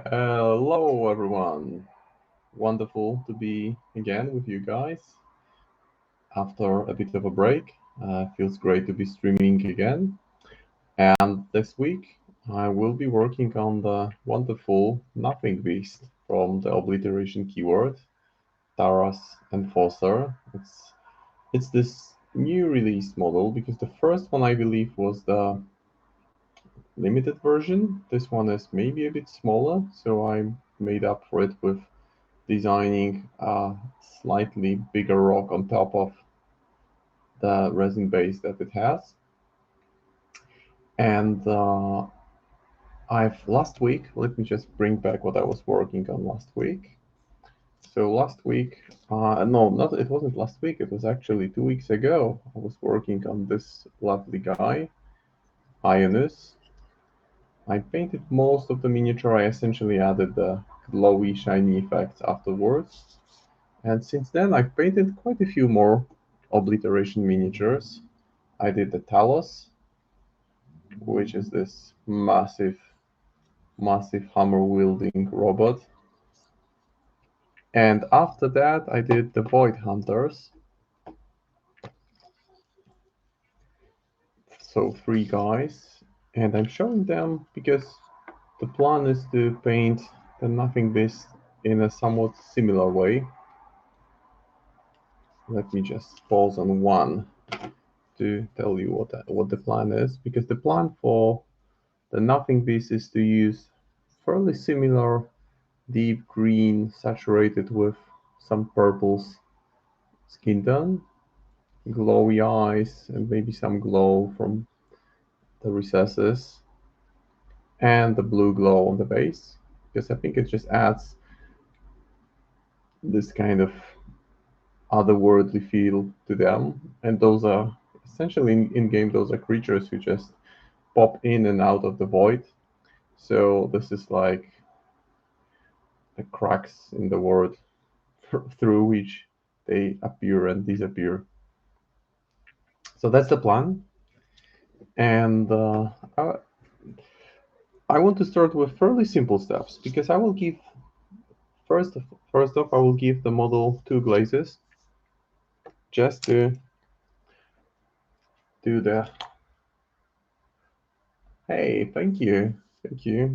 Hello, everyone. Wonderful to be again with you guys after a bit of a break. Feels great to be streaming again. And this week, I will be working on the wonderful Nothing Beast from the obliteration keyword, Taras Enforcer. It's this new release model because the first one I believe was the limited version. This one is maybe a bit smaller, so I made up for it with designing a slightly bigger rock on top of the resin base that it has. And I've last week, let me just bring back what I was working on last week. So last week, no, not it wasn't last week. It was actually 2 weeks ago. I was working on this lovely guy, Ionus. I painted most of the miniature. I essentially added the glowy, shiny effects afterwards. And since then, I've painted quite a few more obliteration miniatures. I did the Talos, which is this massive hammer-wielding robot. And after that, I did the Void Hunters. So 3 guys. And I'm showing them because the plan is to paint the Nothing Beast in a somewhat similar way. Let me just pause on one to tell you what the plan is, because the plan for the Nothing Beast is to use fairly similar deep green saturated with some purples skin tone, glowy eyes, and maybe some glow from the recesses, and the blue glow on the base, because I think it just adds this kind of otherworldly feel to them. And those are essentially in game, those are creatures who just pop in and out of the void. So this is like the cracks in the world through which they appear and disappear. So that's the plan. And I want to start with fairly simple steps because I will give first first off I will give the model 2 glazes just to do the hey, thank you,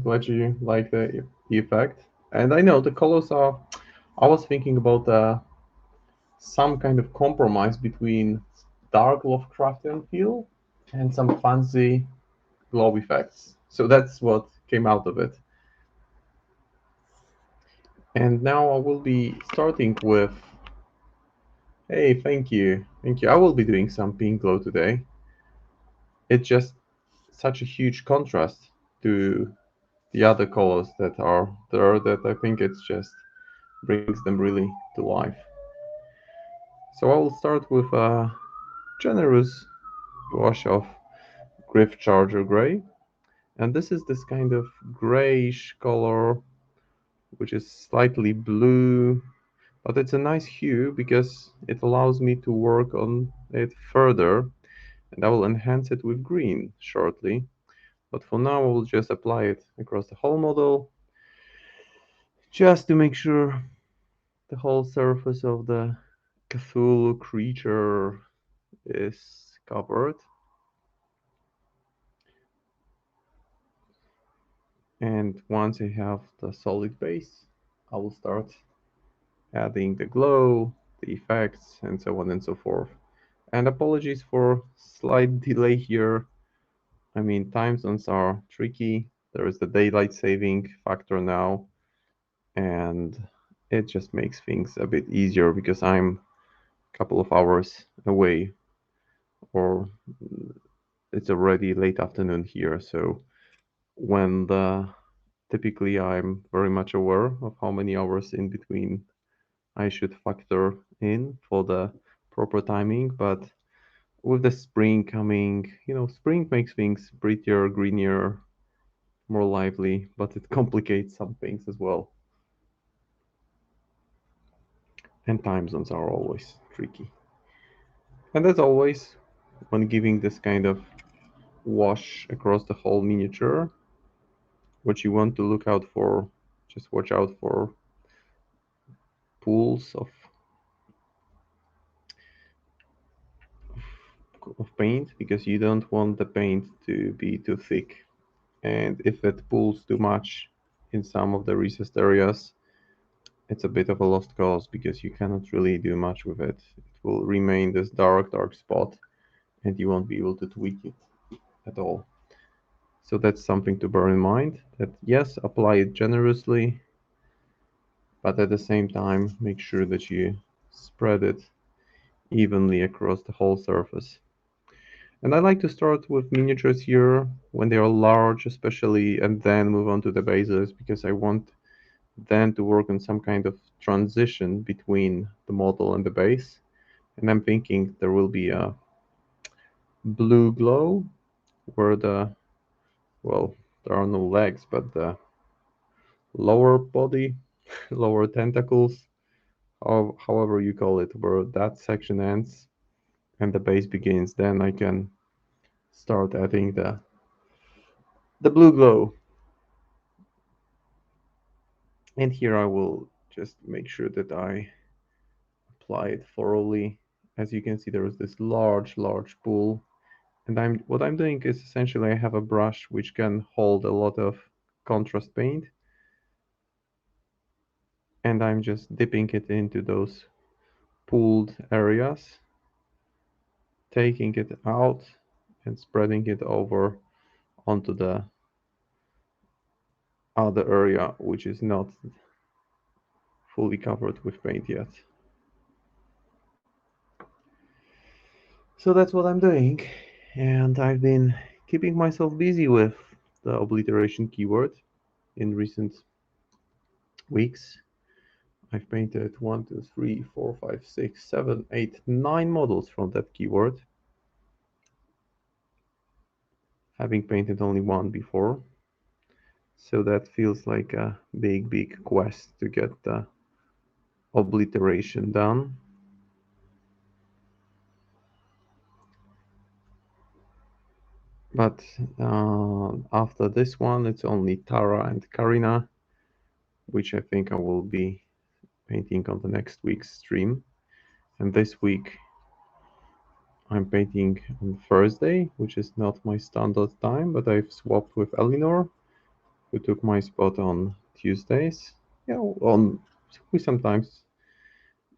glad you like the effect. And I know the colors are, I was thinking about some kind of compromise between dark Lovecraftian feel and some fancy glow effects. So that's what came out of it. And now I will be starting with, hey, thank you. Thank you. I will be doing some pink glow today. It's just such a huge contrast to the other colors that are there that I think it's just brings them really to life. So I will start with a generous wash of Griff Charger Gray. And this is this kind of grayish color, which is slightly blue, but it's a nice hue because it allows me to work on it further, and I will enhance it with green shortly. But for now, I will just apply it across the whole model, just to make sure the whole surface of the Cthulhu creature is covered. And once I have the solid base, I will start adding the glow, the effects, and so on and so forth. And apologies for slight delay here. I mean, time zones are tricky. There is the daylight saving factor now, and it just makes things a bit easier because I'm a couple of hours away, or it's already late afternoon here. So when the typically I'm very much aware of how many hours in between I should factor in for the proper timing. But with the spring coming, spring makes things prettier, greenier, more lively, but it complicates some things as well. And time zones are always tricky. And as always, when giving this kind of wash across the whole miniature, what you want to look out for Just watch out for pools of paint because you don't want the paint to be too thick. And if it pools too much in some of the recessed areas, it's a bit of a lost cause because you cannot really do much with it. It will remain this dark spot and you won't be able to tweak it at all. So that's something to bear in mind that yes, apply it generously, but at the same time, make sure that you spread it evenly across the whole surface. And I like to start with miniatures here when they are large, especially, and then move on to the bases because I want then to work on some kind of transition between the model and the base. And I'm thinking there will be a blue glow where well, there are no legs, but the lower body, lower tentacles, however you call it, where that section ends and the base begins, then I can start adding the blue glow. And here I will just make sure that I apply it thoroughly. As you can see, there is this large pool. And what I'm doing is essentially I have a brush which can hold a lot of contrast paint. And I'm just dipping it into those pooled areas, taking it out and spreading it over onto the other area which is not fully covered with paint yet. So that's what I'm doing, and I've been keeping myself busy with the obliteration keyword in recent weeks. I've painted 1, 2, 3, 4, 5, 6, 7, 8, 9 models from that keyword, having painted only one before. So that feels like a big quest to get the obliteration done. But after this one, it's only Tara and Karina, which I think I will be painting on the next week's stream. And this week I'm painting on Thursday, which is not my standard time, but I've swapped with Elinor, who took my spot on Tuesdays. We sometimes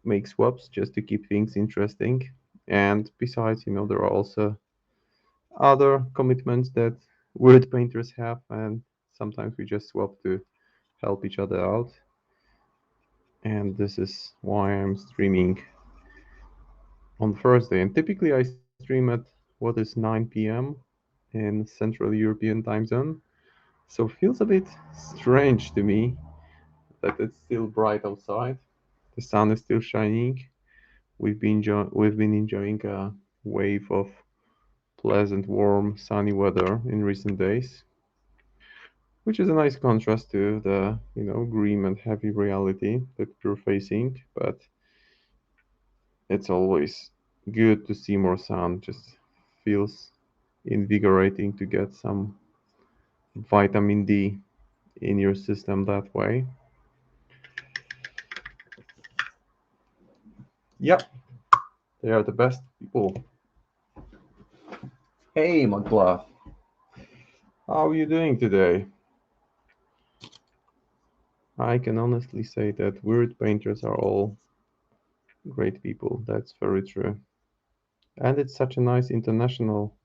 make swaps just to keep things interesting. And besides, there are also other commitments that weird painters have, and sometimes we just swap to help each other out. And this is why I'm streaming on Thursday. And typically I stream at what is 9 p.m. in Central European time zone. So it feels a bit strange to me that it's still bright outside. The sun is still shining. We've been enjoying a wave of pleasant, warm, sunny weather in recent days, which is a nice contrast to the grim and heavy reality that we're facing. But it's always good to see more sun. Just feels invigorating to get some vitamin D in your system that way. Yep, they are the best people. Hey, McGluff, how are you doing today? I can honestly say that weird painters are all great people. That's very true. And it's such a nice international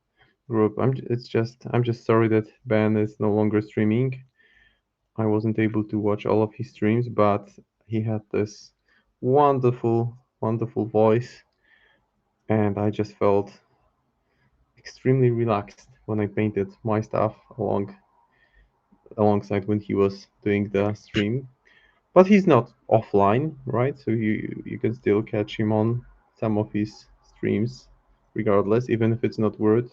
group. I'm just sorry that Ben is no longer streaming. I wasn't able to watch all of his streams, but he had this wonderful voice, and I just felt extremely relaxed when I painted my stuff alongside when he was doing the stream. But he's not offline, right? So you can still catch him on some of his streams, regardless, even if it's not worth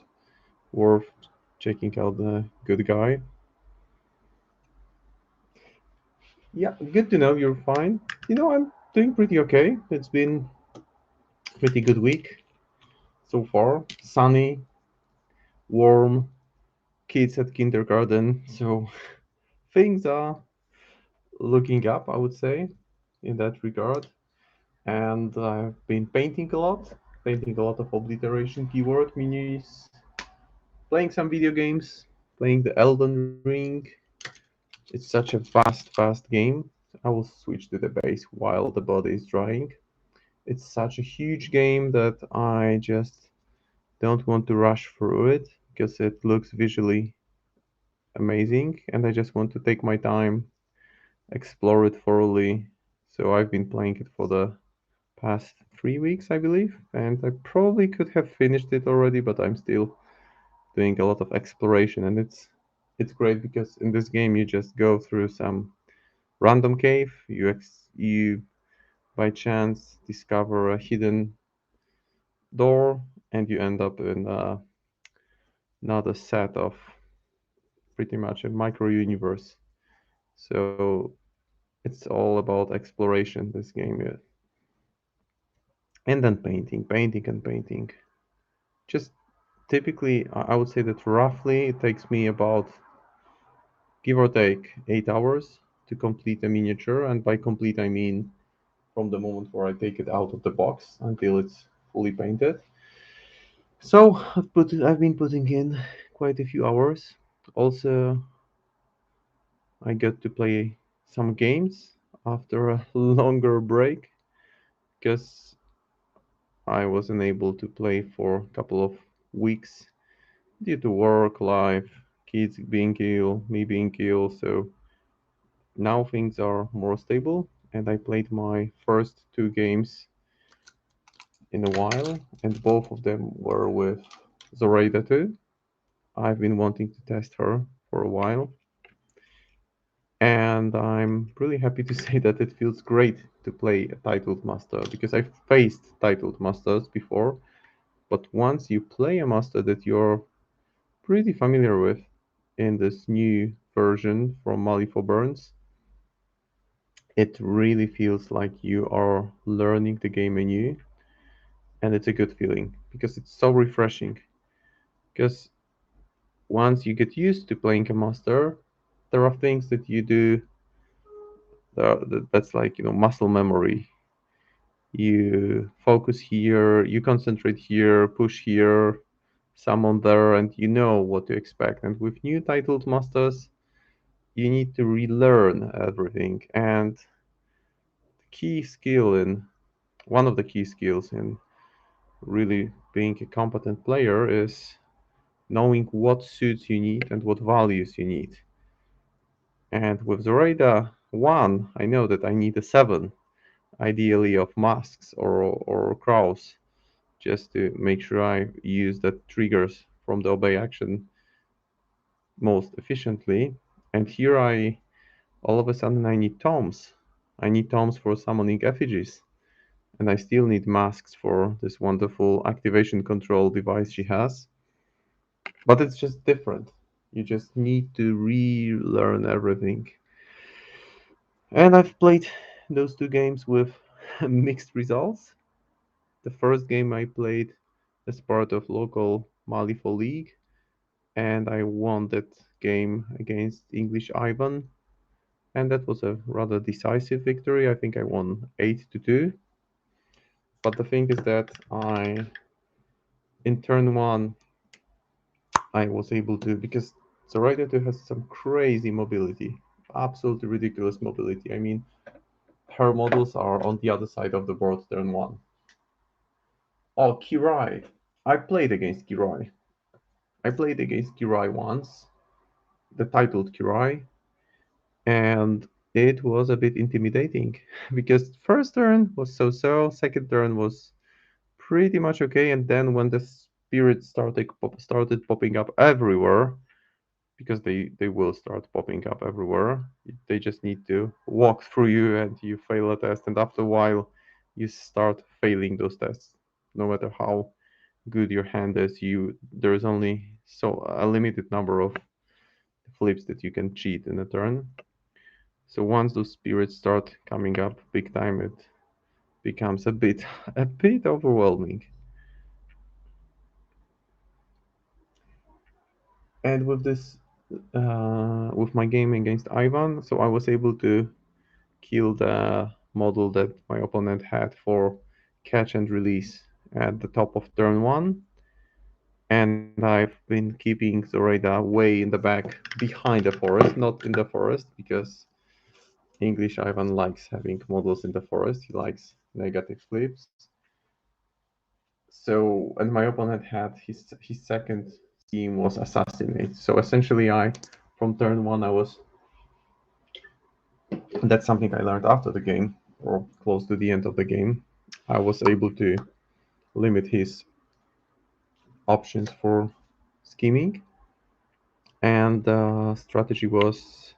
checking out the good guy. Yeah, good to know you're fine. I'm doing pretty okay. It's been a pretty good week so far. Sunny, warm, kids at kindergarten, so things are looking up, I would say, in that regard. And I've been painting a lot of obliteration keyword minis, playing some video games, playing the Elden Ring. It's such a fast game. I will switch to the base while the body is drying. It's such a huge game that I just don't want to rush through it because it looks visually amazing and I just want to take my time, explore it thoroughly. So I've been playing it for the past 3 weeks, I believe, and I probably could have finished it already, but I'm still doing a lot of exploration, and it's great because in this game you just go through some random cave, you by chance discover a hidden door, and you end up in another set of pretty much a micro universe. So it's all about exploration. This game, yeah. And then painting, and painting. Just typically, I would say that roughly it takes me about give or take 8 hours to complete a miniature, and by complete I mean from the moment where I take it out of the box until it's fully painted. So I've been putting in quite a few hours. Also, I got to play some games after a longer break because I wasn't able to play for a couple of weeks due to work, life, kids being ill, me being ill. So now things are more stable, and I played my first two games in a while, and both of them were with Zoraida 2. I've been wanting to test her for a while, and I'm really happy to say that it feels great to play a titled master because I've faced titled masters before, but once you play a master that you're pretty familiar with in this new version from Mali for Burns, it really feels like you are learning the game anew, and it's a good feeling because it's so refreshing. Because once you get used to playing a master, there are things that you do that's like muscle memory. You focus here, you concentrate here, push here, summon there, and you know what to expect. And with new titled masters, you need to relearn everything. And key skill in one of the key skills in really being a competent player is knowing what suits you need and what values you need. And with Zoraida 1, I know that I need a 7, ideally of masks or crows, just to make sure I use the triggers from the obey action most efficiently. And here all of a sudden I need tomes. I need tomes for summoning effigies. And I still need masks for this wonderful activation control device she has. But it's just different. You just need to relearn everything. And I've played those two games with mixed results. The first game I played as part of local Malifaux League, and I won that game against English Ivan, and that was a rather decisive victory. I think I won 8-2. But the thing is that in turn one, I was able to because Zoraida 2 has some crazy mobility, absolutely ridiculous mobility. I mean, her models are on the other side of the board turn one. Oh, Kirai. I played against Kirai. I played against Kirai once, the titled Kirai, and it was a bit intimidating because first turn was so-so, second turn was pretty much okay, and then when the spirits started popping up everywhere, because they will start popping up everywhere, they just need to walk through you, and you fail a test, and after a while, you start failing those tests, no matter how good your hand is. There's only a limited number of flips that you can cheat in a turn. So once those spirits start coming up big time, it becomes a bit a bit overwhelming. And with my game against Ivan, so I was able to kill the model that my opponent had for catch and release at the top of turn one. And I've been keeping Zoraida way in the back behind the forest, not in the forest, because English Ivan likes having models in the forest. He likes negative flips. So, and my opponent had his second scheme was assassinate. So essentially, from turn one I was. And that's something I learned after the game, or close to the end of the game. I was able to limit his options for scheming, and the strategy was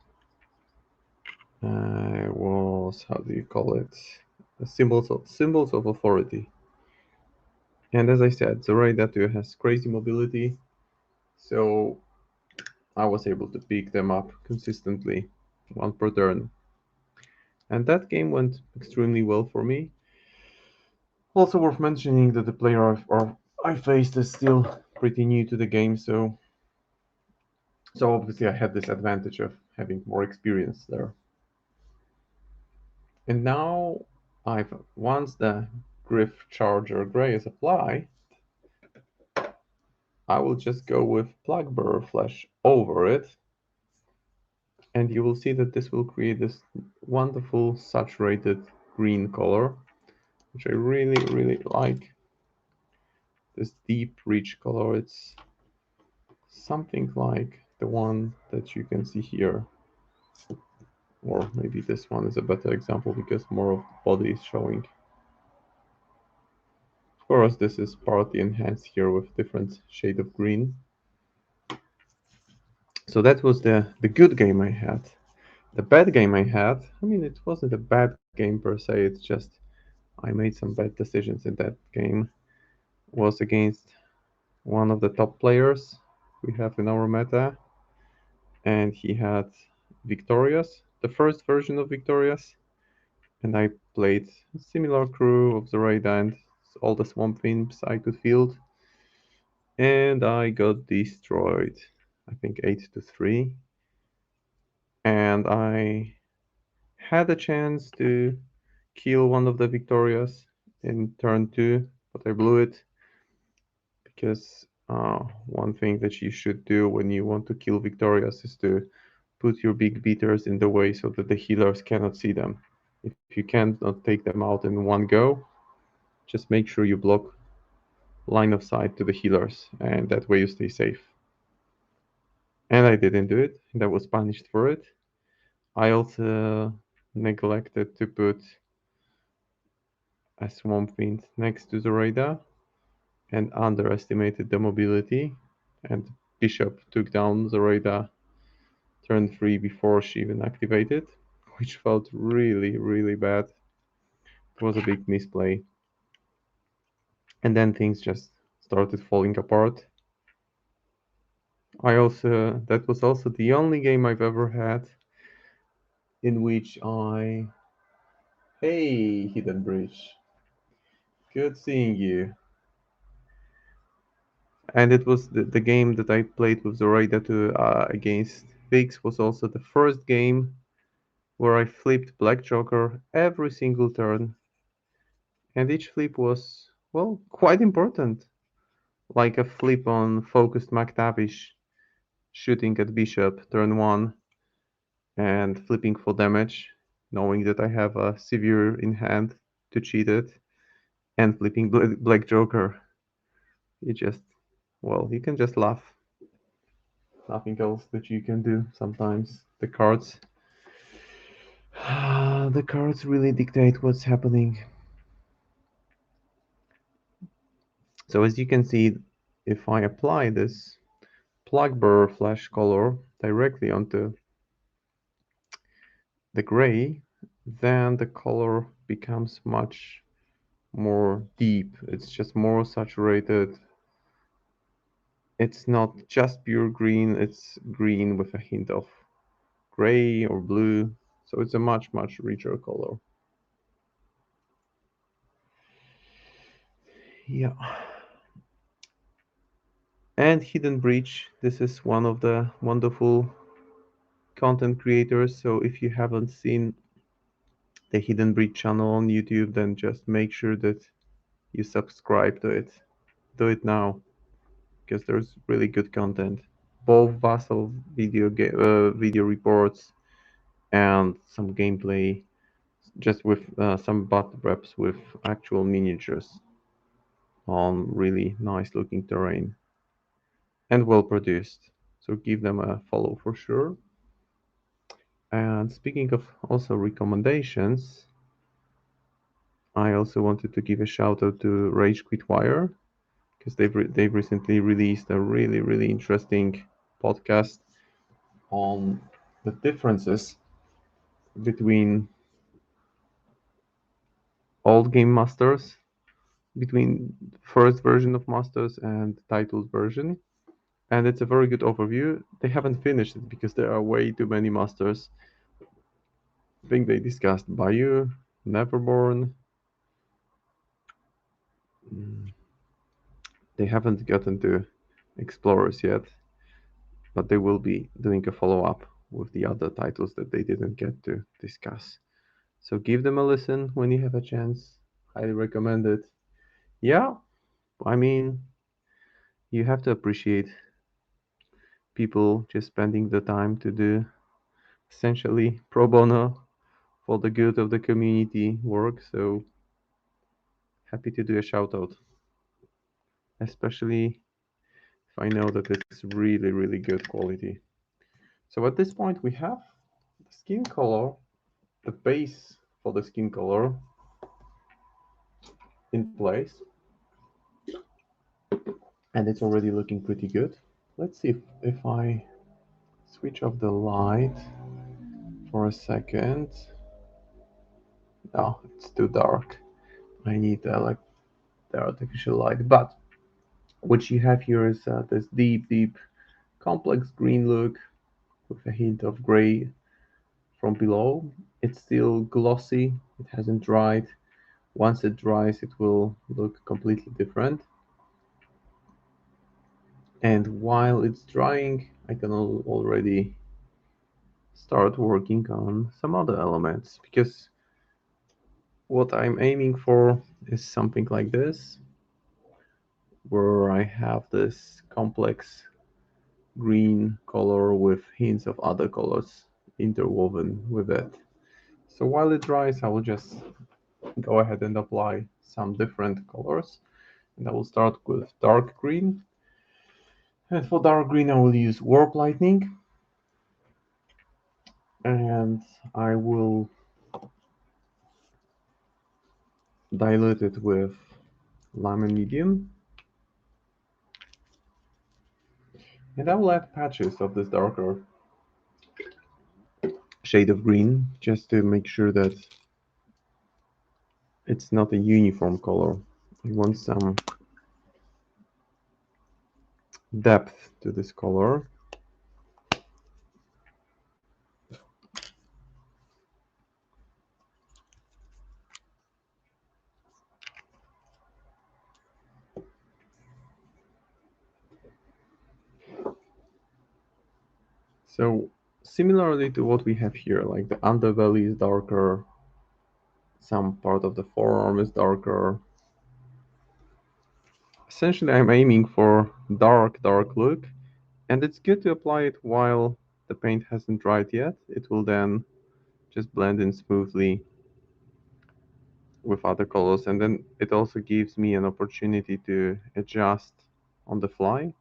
how do you call it? Symbols of authority. And as I said, Zoraida 2 has crazy mobility, so I was able to pick them up consistently, one per turn. And that game went extremely well for me. Also worth mentioning that the player I faced is still pretty new to the game, so obviously I had this advantage of having more experience there. And now I've once the Griff Charger Grey is applied, I will just go with Plug Bearer Flash over it, and you will see that this will create this wonderful saturated green color, which I really, really like. This deep, rich color, it's something like the one that you can see here. Or maybe this one is a better example because more of the body is showing. Of course, this is partly enhanced here with different shade of green. So that was the good game I had. The bad game I had, I mean, it wasn't a bad game per se, it's just I made some bad decisions in that game. Was against one of the top players we have in our meta, and he had Victorious, the first version of Victorious, and I played a similar crew of Zoraida and all the swamp imps I could field, and I got destroyed. I think 8-3, and I had a chance to kill one of the Victorias in turn two, but I blew it because one thing that you should do when you want to kill Victorias is to put your big beaters in the way so that the healers cannot see them. If you cannot take them out in one go, just make sure you block line of sight to the healers, and that way you stay safe. And I didn't do it, and I was punished for it. I also neglected to put a Swamp Fiend next to Zoraida and underestimated the mobility, and Bishop took down Zoraida turn 3 before she even activated, which felt really, really bad. It was a big misplay. And then things just started falling apart. That was also the only game I've ever had in which hey, Hidden Bridge, good seeing you. And it was the game that I played with Zoraida against Vix was also the first game where I flipped Black Joker every single turn, and each flip was, well, quite important. Like a flip on focused McTavish, shooting at Bishop turn 1 and flipping for damage, knowing that I have a Severe in hand to cheat it, and flipping Black Joker. You just, well, you can just laugh. Nothing else that you can do sometimes. The cards really dictate what's happening. So as you can see, if I apply this plug bearer flash color directly onto the gray, then the color becomes much more deep. It's just more saturated. It's not just pure green, it's green with a hint of gray or blue. So it's a much, much richer color. Yeah. And Hidden Breach, this is one of the wonderful content creators. So if you haven't seen the Hidden Breed channel on YouTube, then just make sure that you subscribe to it. Do it now because there's really good content. Both Vassal video reports and some gameplay, just with some butt reps with actual miniatures on really nice looking terrain and well produced. So give them a follow for sure. And speaking of also recommendations, I also wanted to give a shout out to Rage Quit Wire because they've recently released a really interesting podcast on the differences between old game masters, between first version of masters and titled version. And it's a very good overview. They haven't finished it because there are way too many masters. I think they discussed Bayou, Neverborn. Mm, They haven't gotten to Explorers yet, but they will be doing a follow up with the other titles that they didn't get to discuss. So give them a listen when you have a chance. Highly recommend it. Yeah, I mean, you have to appreciate people just spending the time to do essentially pro bono for the good of the community work. So happy to do a shout out, especially if I know that it's really good quality. So at this point, we have the skin color, the base for the skin color in place, and it's already looking pretty good. Let's see if I switch off the light for a second. No, it's too dark. I need like the artificial light. But what you have here is this deep, complex green look with a hint of gray from below. It's still glossy. It hasn't dried. Once it dries, it will look completely different. And while it's drying, I can already start working on some other elements because what I'm aiming for is something like this, where I have this complex green color with hints of other colors interwoven with it. So while it dries, I will just go ahead and apply some different colors. And I will start with dark green. And for dark green, I will use Warp Lightning. And I will dilute it with Lemon Medium. And I will add patches of this darker shade of green just to make sure that it's not a uniform color. I want some depth to this color. So similarly to what we have here, like the underbelly is darker, some part of the forearm is darker. Essentially, I'm aiming for dark look, and it's good to apply it while the paint hasn't dried yet. It will then just blend in smoothly with other colors, and then it also gives me an opportunity to adjust on the fly.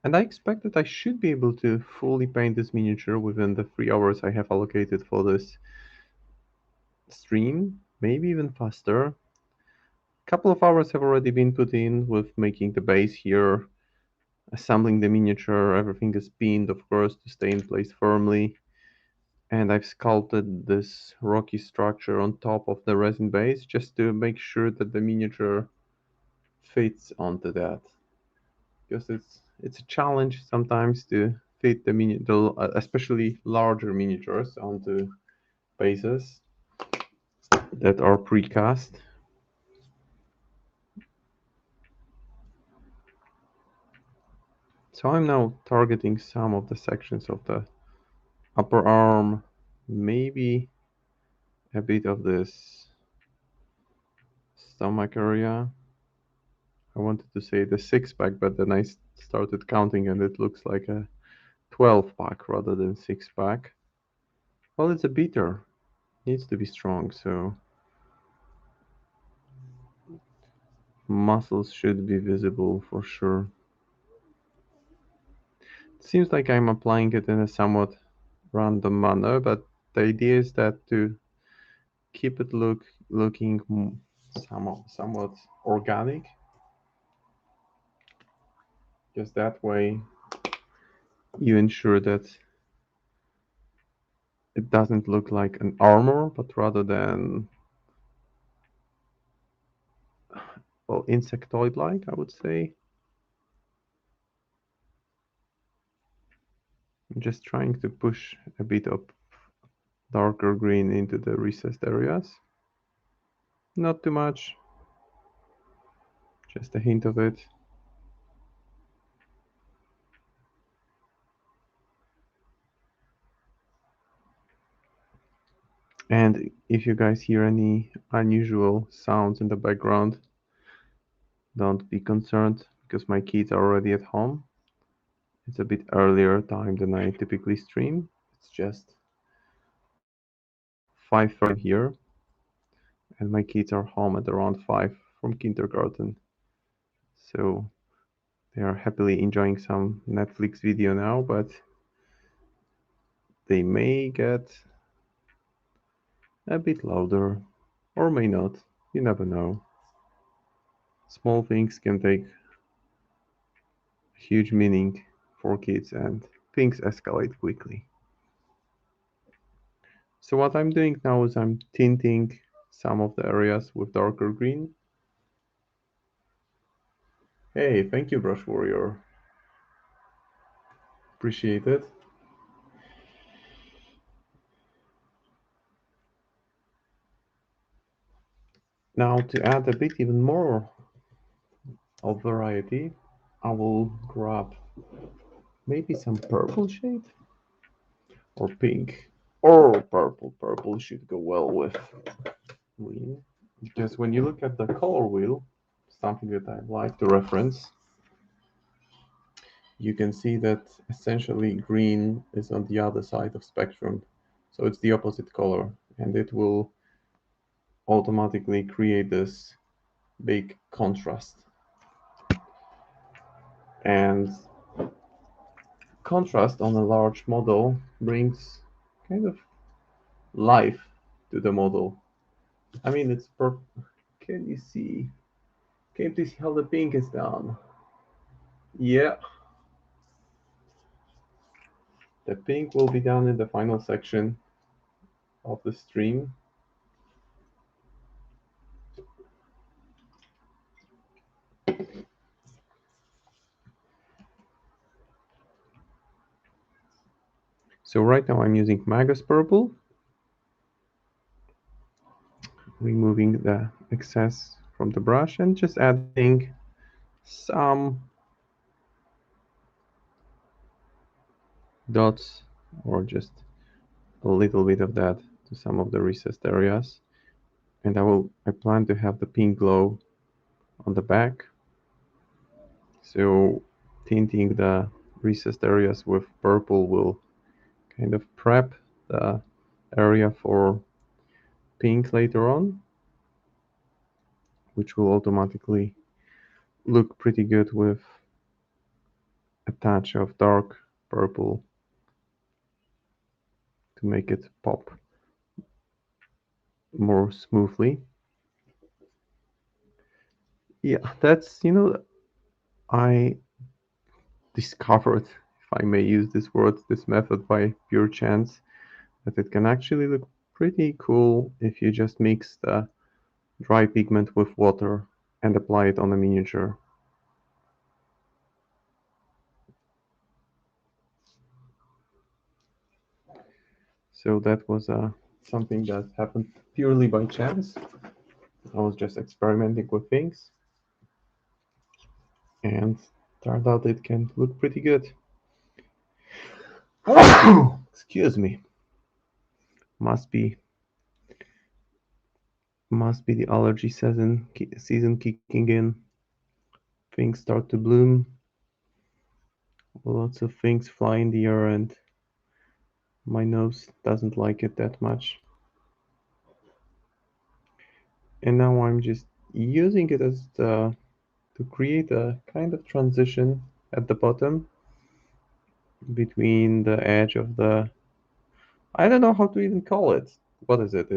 And I expect that I should be able to fully paint this miniature within the 3 hours I have allocated for this stream, maybe even faster. A couple of hours have already been put in with making the base here, assembling the miniature. Everything is pinned, of course, to stay in place firmly. And I've sculpted this rocky structure on top of the resin base just to make sure that the miniature fits onto that. Because it's a challenge sometimes to fit especially larger miniatures onto bases that are precast. So I'm now targeting some of the sections of the upper arm, maybe a bit of this stomach area. I wanted to say the six-pack, but then I started counting and it looks like a 12-pack rather than six-pack. Well, it's a beater. Needs to be strong, so muscles should be visible for sure. It seems like I'm applying it in a somewhat random manner, but the idea is that to keep it looking somewhat organic. Just that way you ensure that it doesn't look like an armor, but rather than, well, insectoid-like, I would say. I'm just trying to push a bit of darker green into the recessed areas. Not too much, just a hint of it. And if you guys hear any unusual sounds in the background, don't be concerned because my kids are already at home. It's a bit earlier time than I typically stream. It's just 5:30 here, and my kids are home at around 5 from kindergarten. So they are happily enjoying some Netflix video now, but they may get a bit louder or may not. You never know. Small things can take huge meaning for kids and things escalate quickly. So what I'm doing now is I'm tinting some of the areas with darker green. Hey, thank you, Brush Warrior. Appreciate it. Now to add a bit even more of variety, I will grab maybe some purple shade or pink or purple. Purple should go well with green because when you look at the color wheel, something that I like to reference, you can see that essentially green is on the other side of spectrum. So it's the opposite color and it will automatically create this big contrast. And contrast on a large model brings kind of life to the model. I mean, it's per. Can you see? Can you please see how the pink is done? Yeah, the pink will be done in the final section of the stream. So right now I'm using Magus Purple, removing the excess from the brush and just adding some dots or just a little bit of that to some of the recessed areas. And I plan to have the pink glow on the back. So tinting the recessed areas with purple will kind of prep the area for pink later on, which will automatically look pretty good with a touch of dark purple to make it pop more smoothly. Yeah, that's, I discovered, if I may use this method by pure chance, that it can actually look pretty cool if you just mix the dry pigment with water and apply it on a miniature. So that was something that happened purely by chance. I was just experimenting with things and turned out it can look pretty good. Excuse me. Must be must be the allergy season kicking in. Things start to bloom. Lots of things fly in the air, and my nose doesn't like it that much. And now I'm just using it as to create a kind of transition at the bottom between the edge of the, I don't know how to even call it. What is it?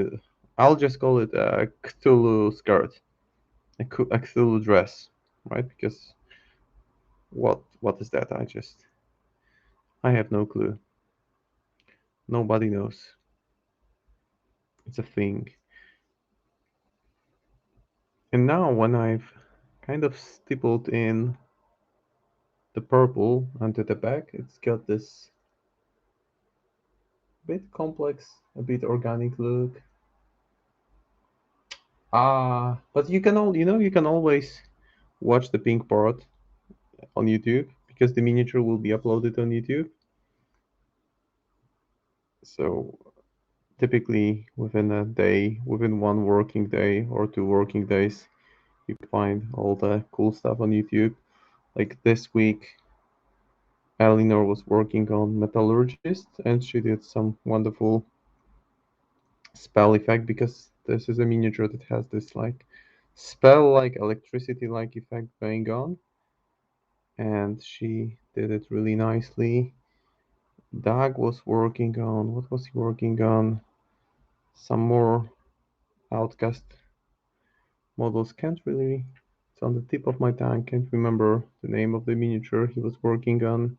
I'll just call it a Cthulhu skirt, a Cthulhu dress, right? Because what is that? I have no clue. Nobody knows. It's a thing. And now when I've kind of stippled in the purple onto the back, it's got this bit complex, a bit organic look. But you can always watch the pink part on YouTube because the miniature will be uploaded on YouTube. So typically within a day, within one working day or two working days, you find all the cool stuff on YouTube. Like this week, Eleanor was working on Metallurgist and she did some wonderful spell effect because this is a miniature that has this like spell like electricity like effect going on, and she did it really nicely. Doug was working on, what was he working on? Some more outcast models. Can't really, it's on the tip of my tongue, can't remember the name of the miniature he was working on.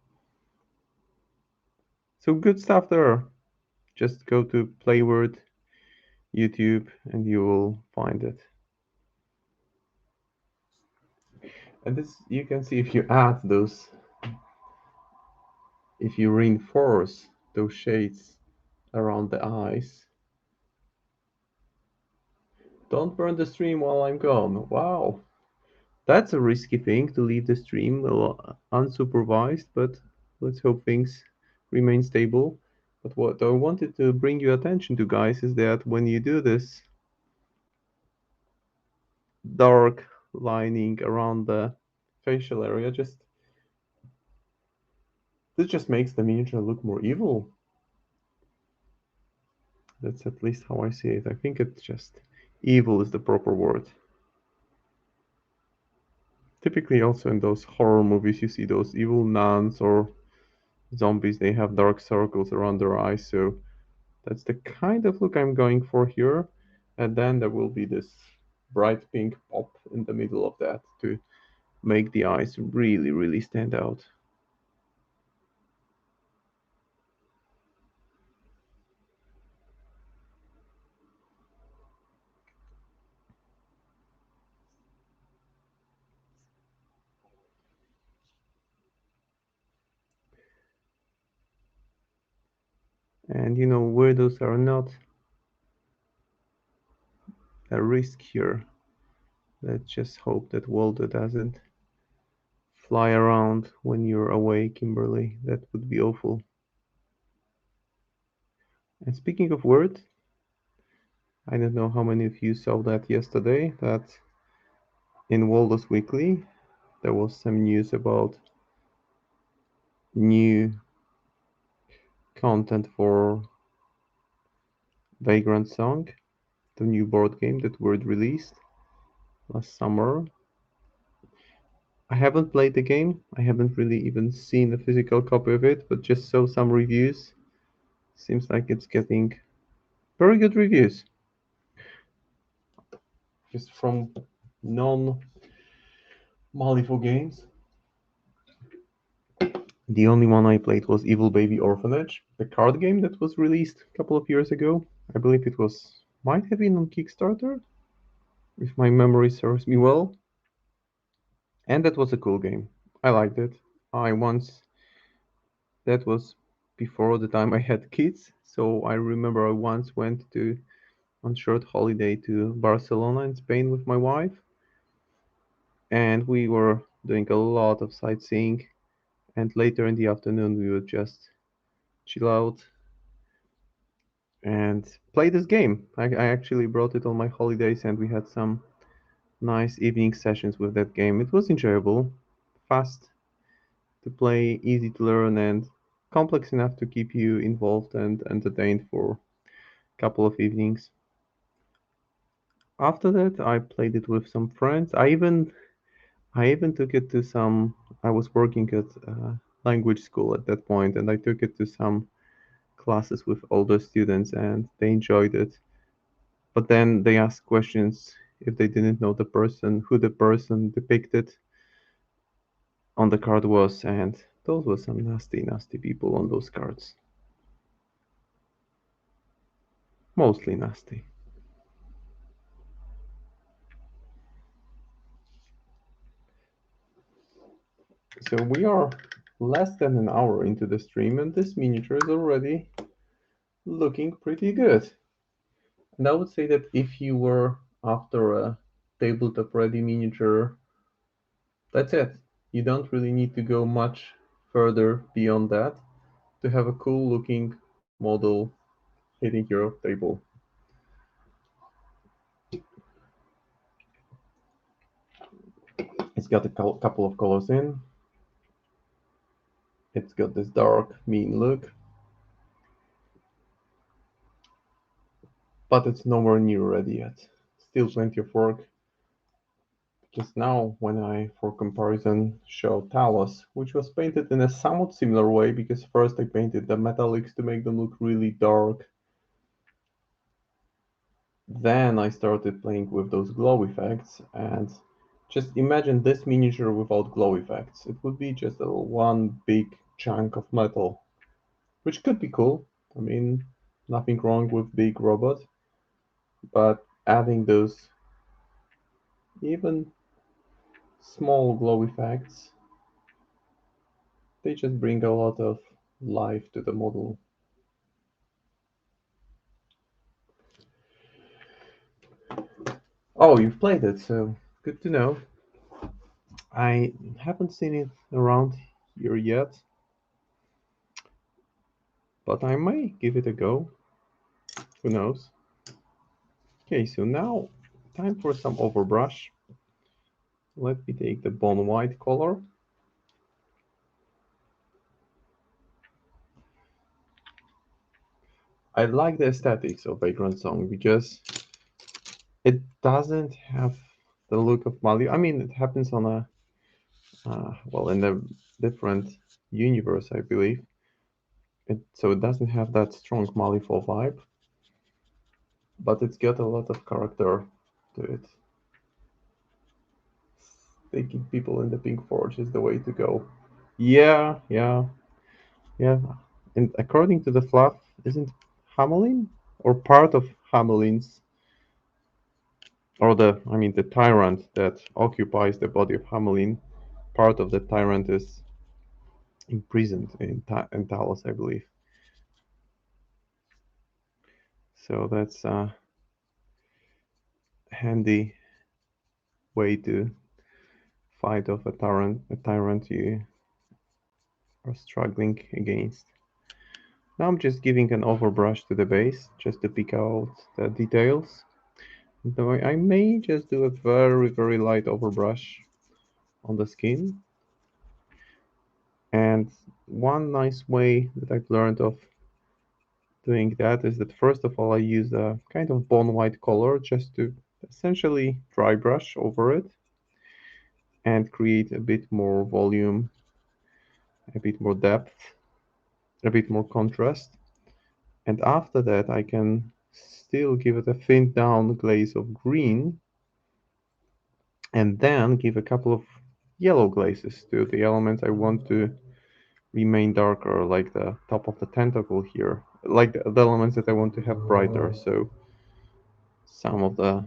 So good stuff there. Just go to Playword YouTube and you will find it. And this you can see if you add those, if you reinforce those shades around the eyes. Don't burn the stream while I'm gone. Wow, that's a risky thing to leave the stream unsupervised, but let's hope things remain stable. But what I wanted to bring your attention to, guys, is that when you do this dark lining around the facial area, just this just makes the miniature look more evil. That's at least how I see it. I think it's just evil is the proper word. Typically, also in those horror movies, you see those evil nuns or zombies, they have dark circles around their eyes. So that's the kind of look I'm going for here. And then there will be this bright pink pop in the middle of that to make the eyes really, really stand out. And weirdos are not a risk here. Let's just hope that Waldo doesn't fly around when you're away, Kimberly. That would be awful. And speaking of words, I don't know how many of you saw that yesterday, that in Waldo's Weekly there was some news about new content for Vagrant Song, the new board game that Word released last summer. I haven't played the game. I haven't really even seen a physical copy of it, but just saw some reviews. Seems like it's getting very good reviews. Just from non Malifaux games. The only one I played was Evil Baby Orphanage, the card game that was released a couple of years ago. I believe it might have been on Kickstarter, if my memory serves me well. And that was a cool game. I liked it. I once, that was before the time I had kids, so I remember I once went to on short holiday to Barcelona in Spain with my wife, and we were doing a lot of sightseeing. And later in the afternoon, we would just chill out, and play this game. I actually brought it on my holidays, and we had some nice evening sessions with that game. It was enjoyable, fast to play, easy to learn, and complex enough to keep you involved and entertained for a couple of evenings. After that, I played it with some friends. I even took it to some. I was working at language school at that point, and I took it to some classes with older students, and they enjoyed it. But then they asked questions if they didn't know the person, who the person depicted on the card was, and those were some nasty, nasty people on those cards. Mostly nasty. So we are less than an hour into the stream, and this miniature is already looking pretty good. And I would say that if you were after a tabletop ready miniature, that's it. You don't really need to go much further beyond that to have a cool looking model hitting your table. It's got a couple of colors in. It's got this dark, mean look, but it's nowhere near ready yet. Still plenty of work. Just now, when I, for comparison, showed Talos, which was painted in a somewhat similar way, because first I painted the metallics to make them look really dark. Then I started playing with those glow effects, and just imagine this miniature without glow effects. It would be just a one big chunk of metal, which could be cool. I mean, nothing wrong with big robot, but adding those even small glow effects, they just bring a lot of life to the model. Oh, you've played it, so good to know. I haven't seen it around here yet, but I may give it a go. Who knows? Okay, so now time for some overbrush. Let me take the bone white color. I like the aesthetics of Vagrant Song because it doesn't have the look of Mali. I mean, it happens on a well, in a different universe, I believe. So it doesn't have that strong Malifaux vibe, but it's got a lot of character to it. Taking people in the Pink Forge is the way to go. Yeah, yeah, yeah. And according to the fluff, isn't Hamelin or part of Hamelin's, or the tyrant that occupies the body of Hamelin, part of the tyrant is imprisoned in Talos, I believe. So that's a handy way to fight off a tyrant you are struggling against. Now I'm just giving an overbrush to the base just to pick out the details. Though I may just do a very, very light overbrush on the skin. And one nice way that I've learned of doing that is that first of all I use a kind of bone white color just to essentially dry brush over it and create a bit more volume, a bit more depth, a bit more contrast. And after that I can still give it a thinned down glaze of green and then give a couple of yellow glazes to the elements I want to remain darker, like the top of the tentacle here, like the elements that I want to have brighter. So some of the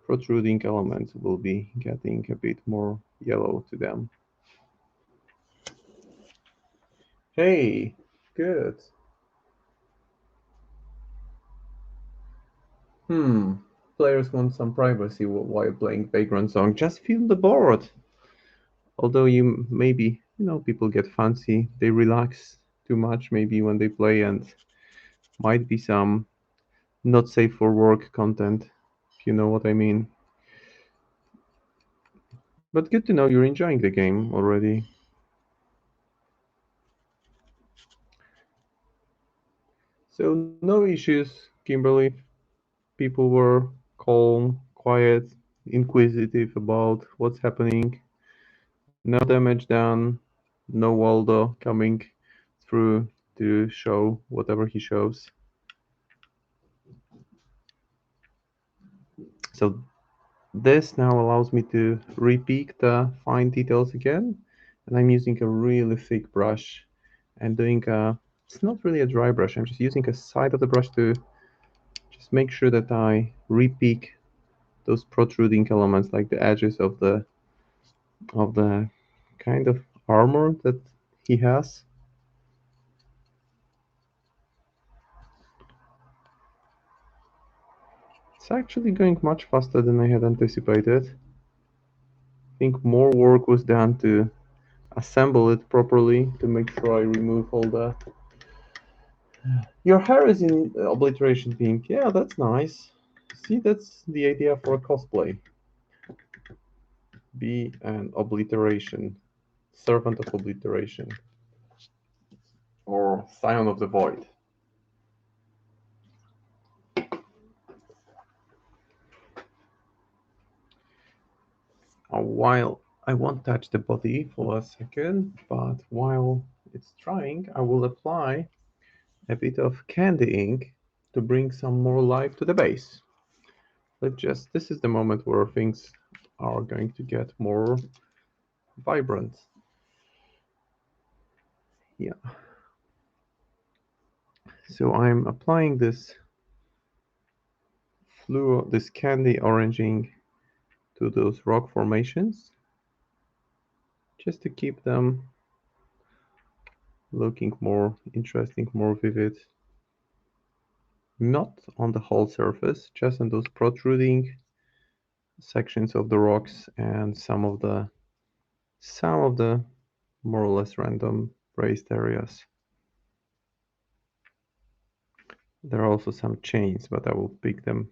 protruding elements will be getting a bit more yellow to them. Hey, good. Hmm. Players want some privacy while playing Vagrant Song. Just feel the board. Although you maybe, people get fancy. They relax too much maybe when they play and Might be some not safe for work content, if you know what I mean. But good to know you're enjoying the game already. So no issues, Kimberly. People were calm, quiet, inquisitive about what's happening. No damage done. No Waldo coming through to show whatever he shows. So this now allows me to repeat the fine details again. And I'm using a really thick brush and doing it's not really a dry brush. I'm just using a side of the brush to just make sure that I repeat those protruding elements like the edges of the kind of armor that he has. It's actually going much faster than I had anticipated. I think more work was done to assemble it properly to make sure I remove all the. Your hair is in obliteration pink. Yeah, that's nice. See, that's the idea for a cosplay. Be an obliteration, servant of obliteration, or scion of the void. While I won't touch the body for a second, but while it's drying, I will apply a bit of candy ink to bring some more life to the base. But just this is the moment where things are going to get more vibrant. Yeah. So I'm applying this candy oranging to those rock formations just to keep them looking more interesting, more vivid. Not on the whole surface, just on those protruding sections of the rocks and some of the more or less random raised areas. There are also some chains, but I will pick them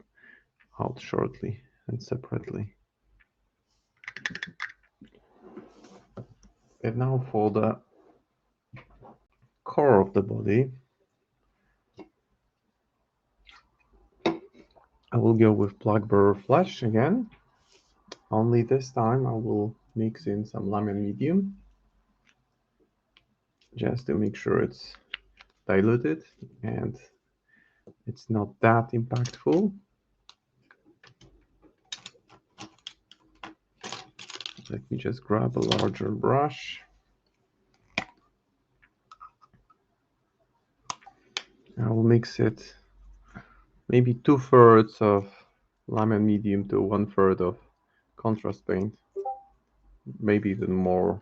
out shortly and separately. And now for the core of the body, I will go with Blackbird Flesh again. Only this time I will mix in some lemon medium just to make sure it's diluted and it's not that impactful. Let me just grab a larger brush. I will mix it maybe 2/3 of lemon medium to 1/3 of contrast paint. Maybe even more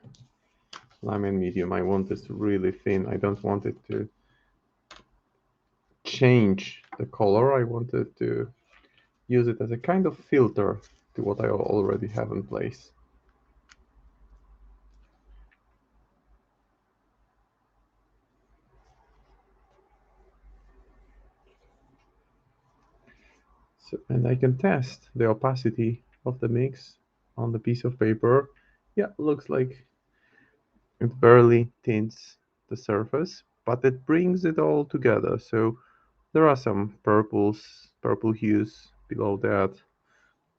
lemon medium. I want this really thin. I don't want it to change the color. I wanted to use it as a kind of filter to what I already have in place. So, and I can test the opacity of the mix on the piece of paper. Yeah, looks like it barely tints the surface, but it brings it all together. So there are some purple hues below that,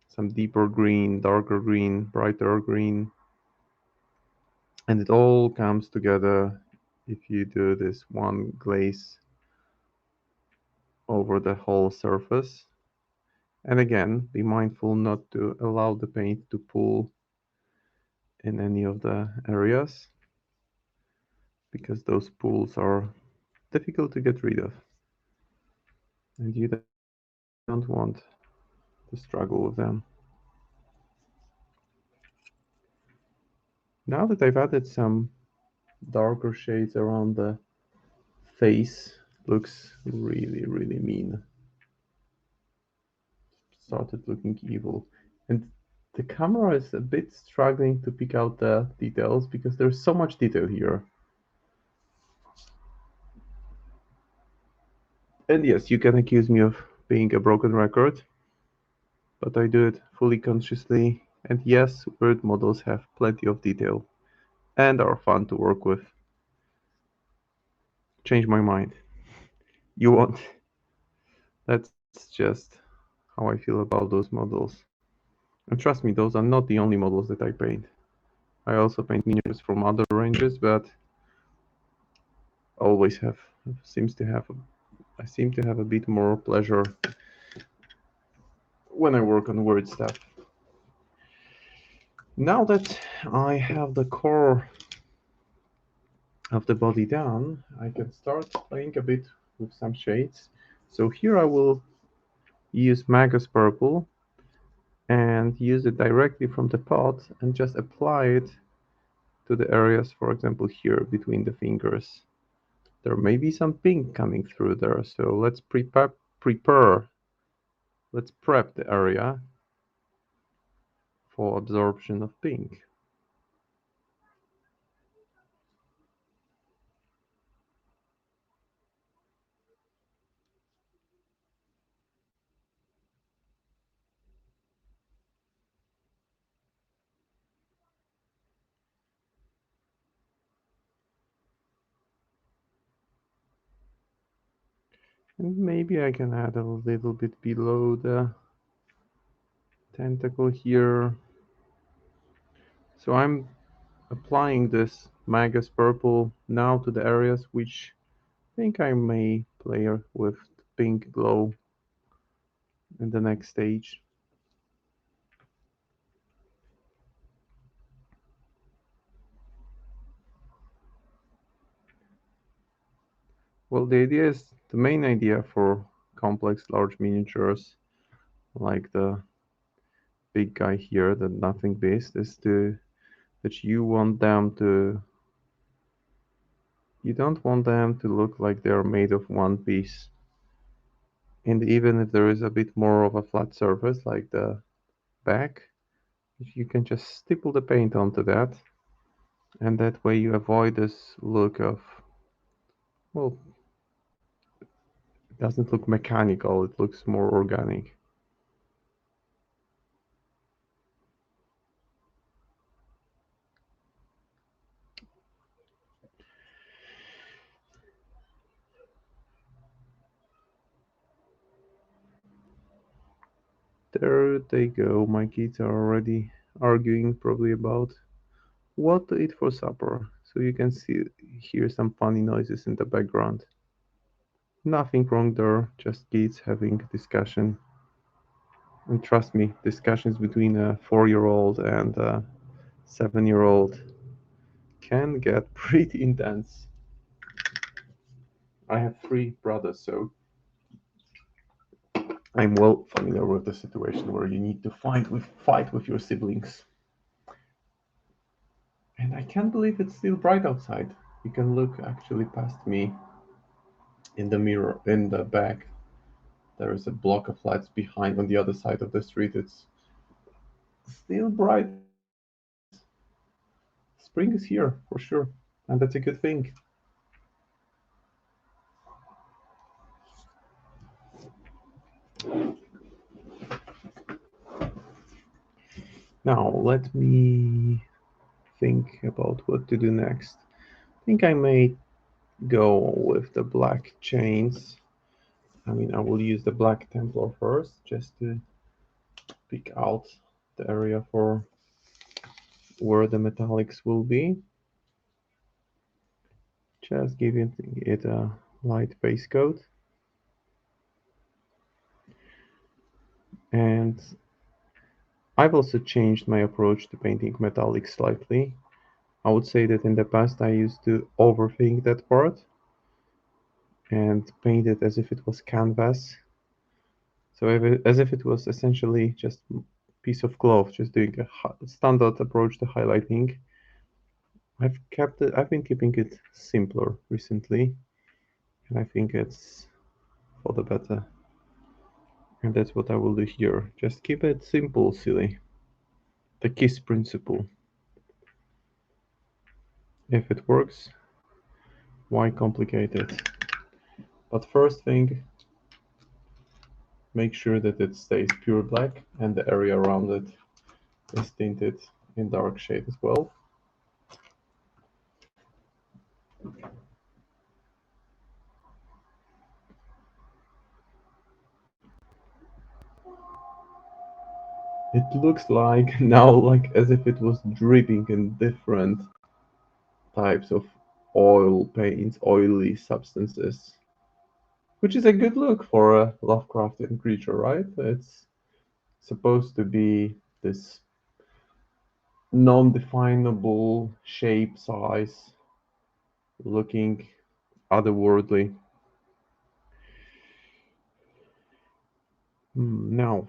some deeper green, darker green, brighter green, and it all comes together if you do this one glaze over the whole surface. And again, be mindful not to allow the paint to pool in any of the areas because those pools are difficult to get rid of and you don't want to struggle with them. Now that I've added some darker shades around the face, looks really, really mean. Started looking evil. And the camera is a bit struggling to pick out the details because there's so much detail here. And yes, you can accuse me of being a broken record, but I do it fully consciously. And yes, word models have plenty of detail and are fun to work with. Change my mind. You won't. That's just how I feel about those models. And trust me, those are not the only models that I paint. I also paint miniatures from other ranges, but always have seems to have I seem to have a bit more pleasure when I work on word stuff. Now that I have the core of the body done, I can start playing a bit with some shades. So here I will use Magus Purple and use it directly from the pot and just apply it to the areas, for example, here between the fingers. There may be some pink coming through there, so let's let's prep the area for absorption of pink. And maybe I can add a little bit below the tentacle here. So I'm applying this Magus Purple now to the areas which I think I may play with pink glow in the next stage. Well, the main idea for complex large miniatures like the big guy here, the Nothing Beast, is that you don't want them to look like they're made of one piece. And even if there is a bit more of a flat surface like the back, you can just stipple the paint onto that, and that way you avoid this look of, well, it doesn't look mechanical, it looks more organic. There they go, my kids are already arguing probably about what to eat for supper, so you can hear some funny noises in the background. Nothing wrong there, just kids having discussion. And trust me, discussions between a 4-year-old and a 7-year-old can get pretty intense. I have 3 brothers, so I'm well familiar with the situation where you need to fight with your siblings. And I can't believe it's still bright outside. You can look actually past me in the mirror in the back. There is a block of lights behind on the other side of the street. It's still bright. Spring is here for sure, and that's a good thing. Now let me think about what to do next. I think I may go with the black chains. I mean, I will use the black Templar first, just to pick out the area for where the metallics will be. Just giving it a light base coat. And I've also changed my approach to painting metallics slightly. I would say that in the past I used to overthink that part and paint it as if it was canvas. So as if it was essentially just piece of cloth, just doing a standard approach to highlighting. I've been keeping it simpler recently, and I think it's for the better. And that's what I will do here. Just keep it simple, silly. The KISS principle. If it works, why complicate it? But first thing, make sure that it stays pure black and the area around it is tinted in dark shade as well. It looks like now like as if it was dripping in different types of oil paints, oily substances, which is a good look for a Lovecraftian creature, right? It's supposed to be this non-definable shape, size, looking otherworldly. Now,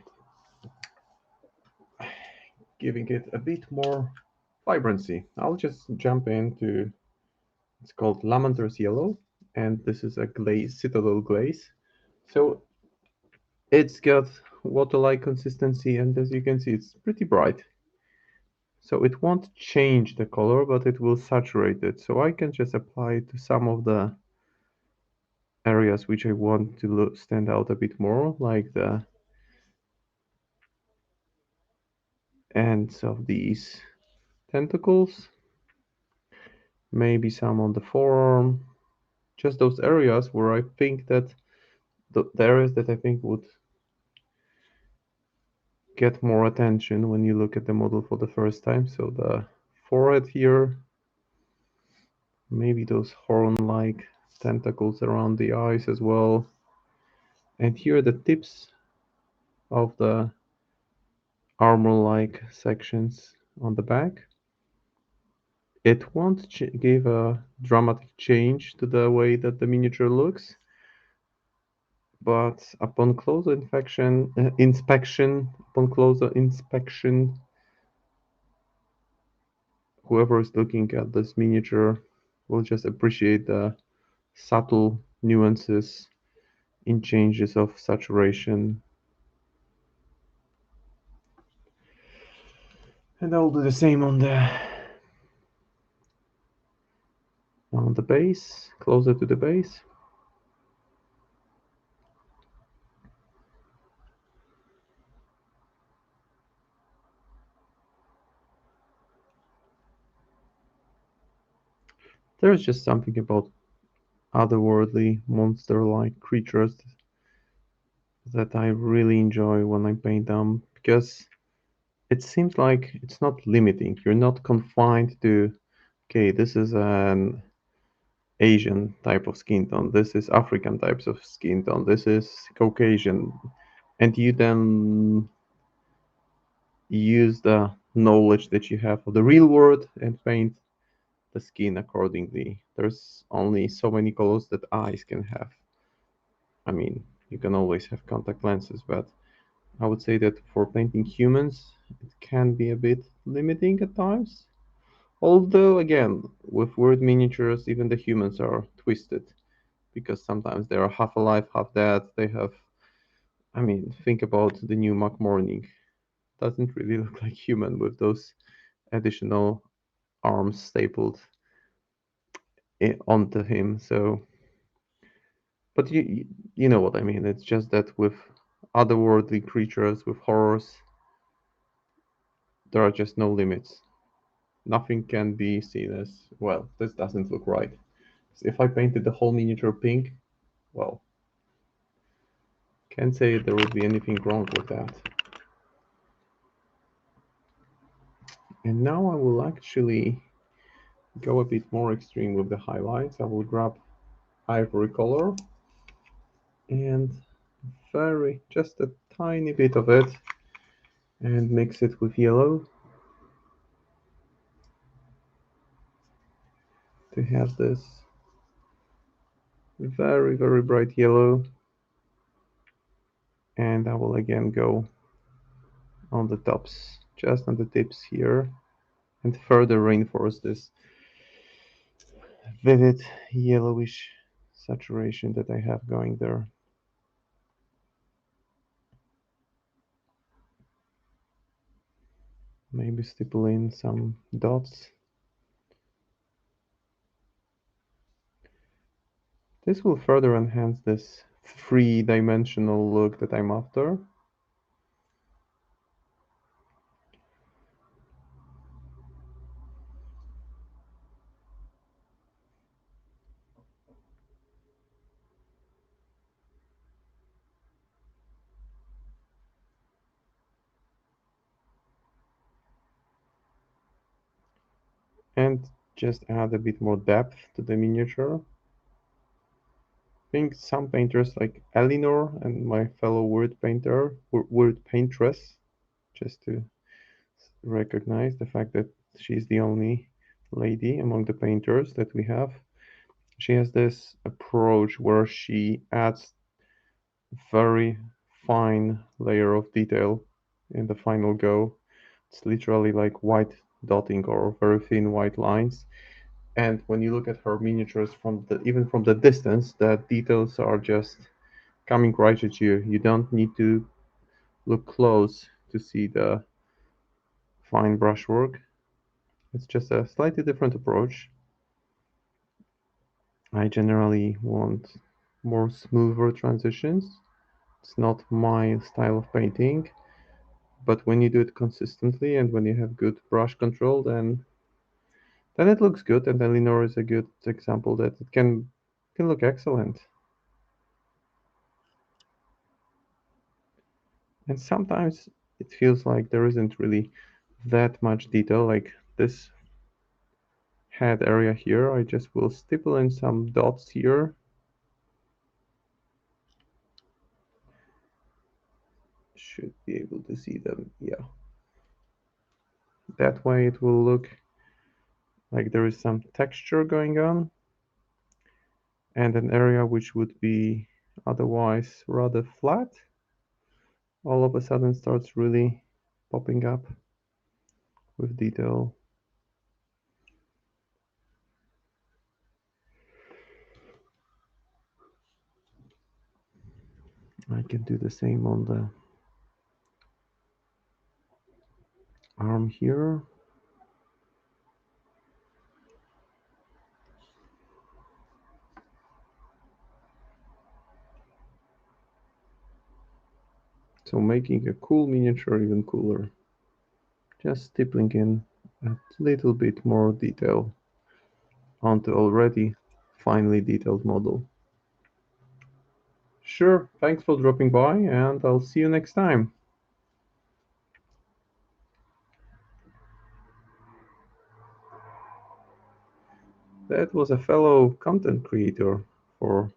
giving it a bit more vibrancy, I'll just jump into, it's called Lamenter's Yellow, and this is a glaze, Citadel glaze. So it's got water-like consistency, and as you can see, it's pretty bright. So it won't change the color, but it will saturate it. So I can just apply it to some of the areas which I want to stand out a bit more, like the ends of these tentacles, maybe some on the forearm, just those areas where I think that the areas that I think would get more attention when you look at the model for the first time. So the forehead here, maybe those horn-like tentacles around the eyes as well. And here the tips of the armor-like sections on the back. It won't give a dramatic change to the way that the miniature looks, but upon closer inspection, whoever is looking at this miniature will just appreciate the subtle nuances in changes of saturation. And I'll do the same on the base, closer to the base. There's just something about otherworldly, monster-like creatures that I really enjoy when I paint them, because it seems like it's not limiting. You're not confined to, okay, this is an Asian type of skin tone, this is African types of skin tone, this is Caucasian, and you then use the knowledge that you have of the real world and paint the skin accordingly. There's only so many colors that eyes can have. I mean, you can always have contact lenses, but I would say that for painting humans, it can be a bit limiting at times. Although, again, with word miniatures, even the humans are twisted because sometimes they are half alive, half dead. They have, I mean, think about the new Mac Morning. Doesn't really look like human with those additional arms stapled onto him. So, but you know what I mean. It's just that with otherworldly creatures, with horrors, there are just no limits. Nothing can be seen as, well, this doesn't look right. If I painted the whole miniature pink, well, can't say there would be anything wrong with that. And now I will actually go a bit more extreme with the highlights. I will grab ivory color and just a tiny bit of it and mix it with yellow to have this very, very bright yellow. And I will again go on the tops, just on the tips here, and further reinforce this vivid yellowish saturation that I have going there. Maybe stipple in some dots. This will further enhance this three-dimensional look that I'm after. And just add a bit more depth to the miniature. I think some painters like Elinor and my fellow word paintress, just to recognize the fact that she's the only lady among the painters that we have. She has this approach where she adds very fine layer of detail in the final go. It's literally like white dotting or very thin white lines. And when you look at her miniatures from the even from the distance, the details are just coming right at you. You don't need to look close to see the fine brushwork. It's just a slightly different approach. I generally want more smoother transitions. It's not my style of painting, but when you do it consistently and when you have good brush control, then it looks good. And Elinor is a good example that it can look excellent. And sometimes it feels like there isn't really that much detail, like this head area here. I just will stipple in some dots here. Should be able to see them, yeah. That way it will look like there is some texture going on, and an area which would be otherwise rather flat all of a sudden starts really popping up with detail. I can do the same on the arm here. So making a cool miniature even cooler. Just stippling in a little bit more detail onto already finely detailed model. Sure, thanks for dropping by, and I'll see you next time. That was a fellow content creator for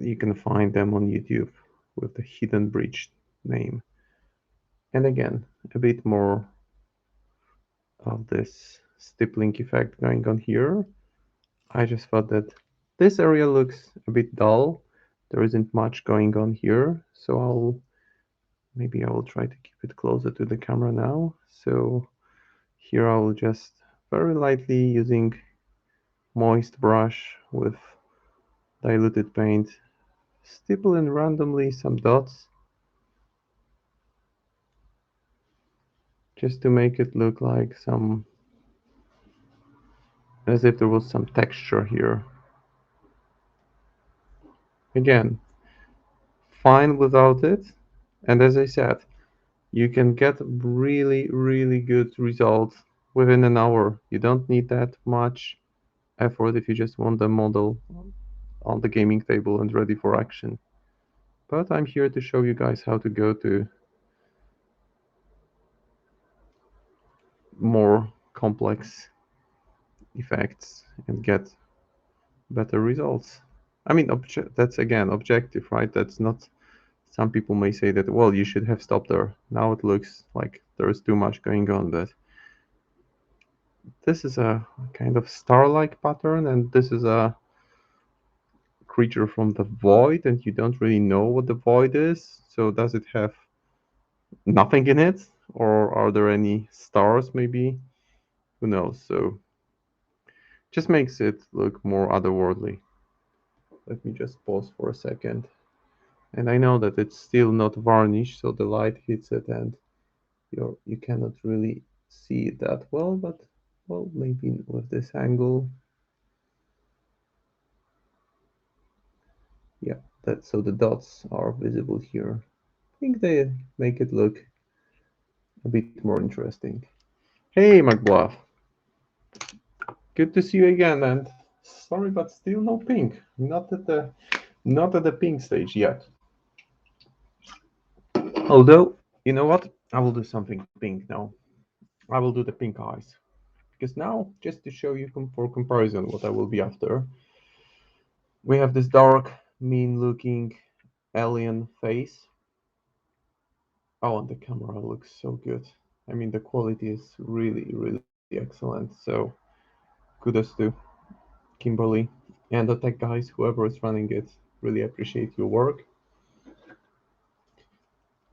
you can find them on YouTube with the Hidden Bridge name. And again, a bit more of this stippling effect going on here. I just thought that this area looks a bit dull. There isn't much going on here, so maybe I will try to keep it closer to the camera now. So here I will just very lightly using moist brush with diluted paint stipple in randomly some dots just to make it look like some as if there was some texture here. Again, fine without it, and as I said, you can get really good results within an hour. You don't need that much effort if you just want the model on the gaming table and ready for action. But I'm here to show you guys how to go to more complex effects and get better results. I mean, that's again objective, right? That's not. Some people may say that, well, you should have stopped there. Now it looks like there is too much going on, but this is a kind of star-like pattern, and this is a creature from the void, and you don't really know what the void is. So does it have nothing in it, or are there any stars? Maybe, who knows? So just makes it look more otherworldly. Let me just pause for a second. And I know that it's still not varnished, so the light hits it and you cannot really see it that well, but well, maybe with this angle. Yeah, that's so the dots are visible here. I think they make it look a bit more interesting. Hey, McBluff, good to see you again. And sorry, but still no pink. Not at the pink stage yet. Although, you know what? I will do something pink now. I will do the pink eyes. Because now, just to show you for comparison what I will be after, we have this dark, mean looking alien face. Oh, and the camera looks so good. I mean, the quality is really, really excellent. So, kudos to Kimberly and the tech guys, whoever is running it. Really appreciate your work.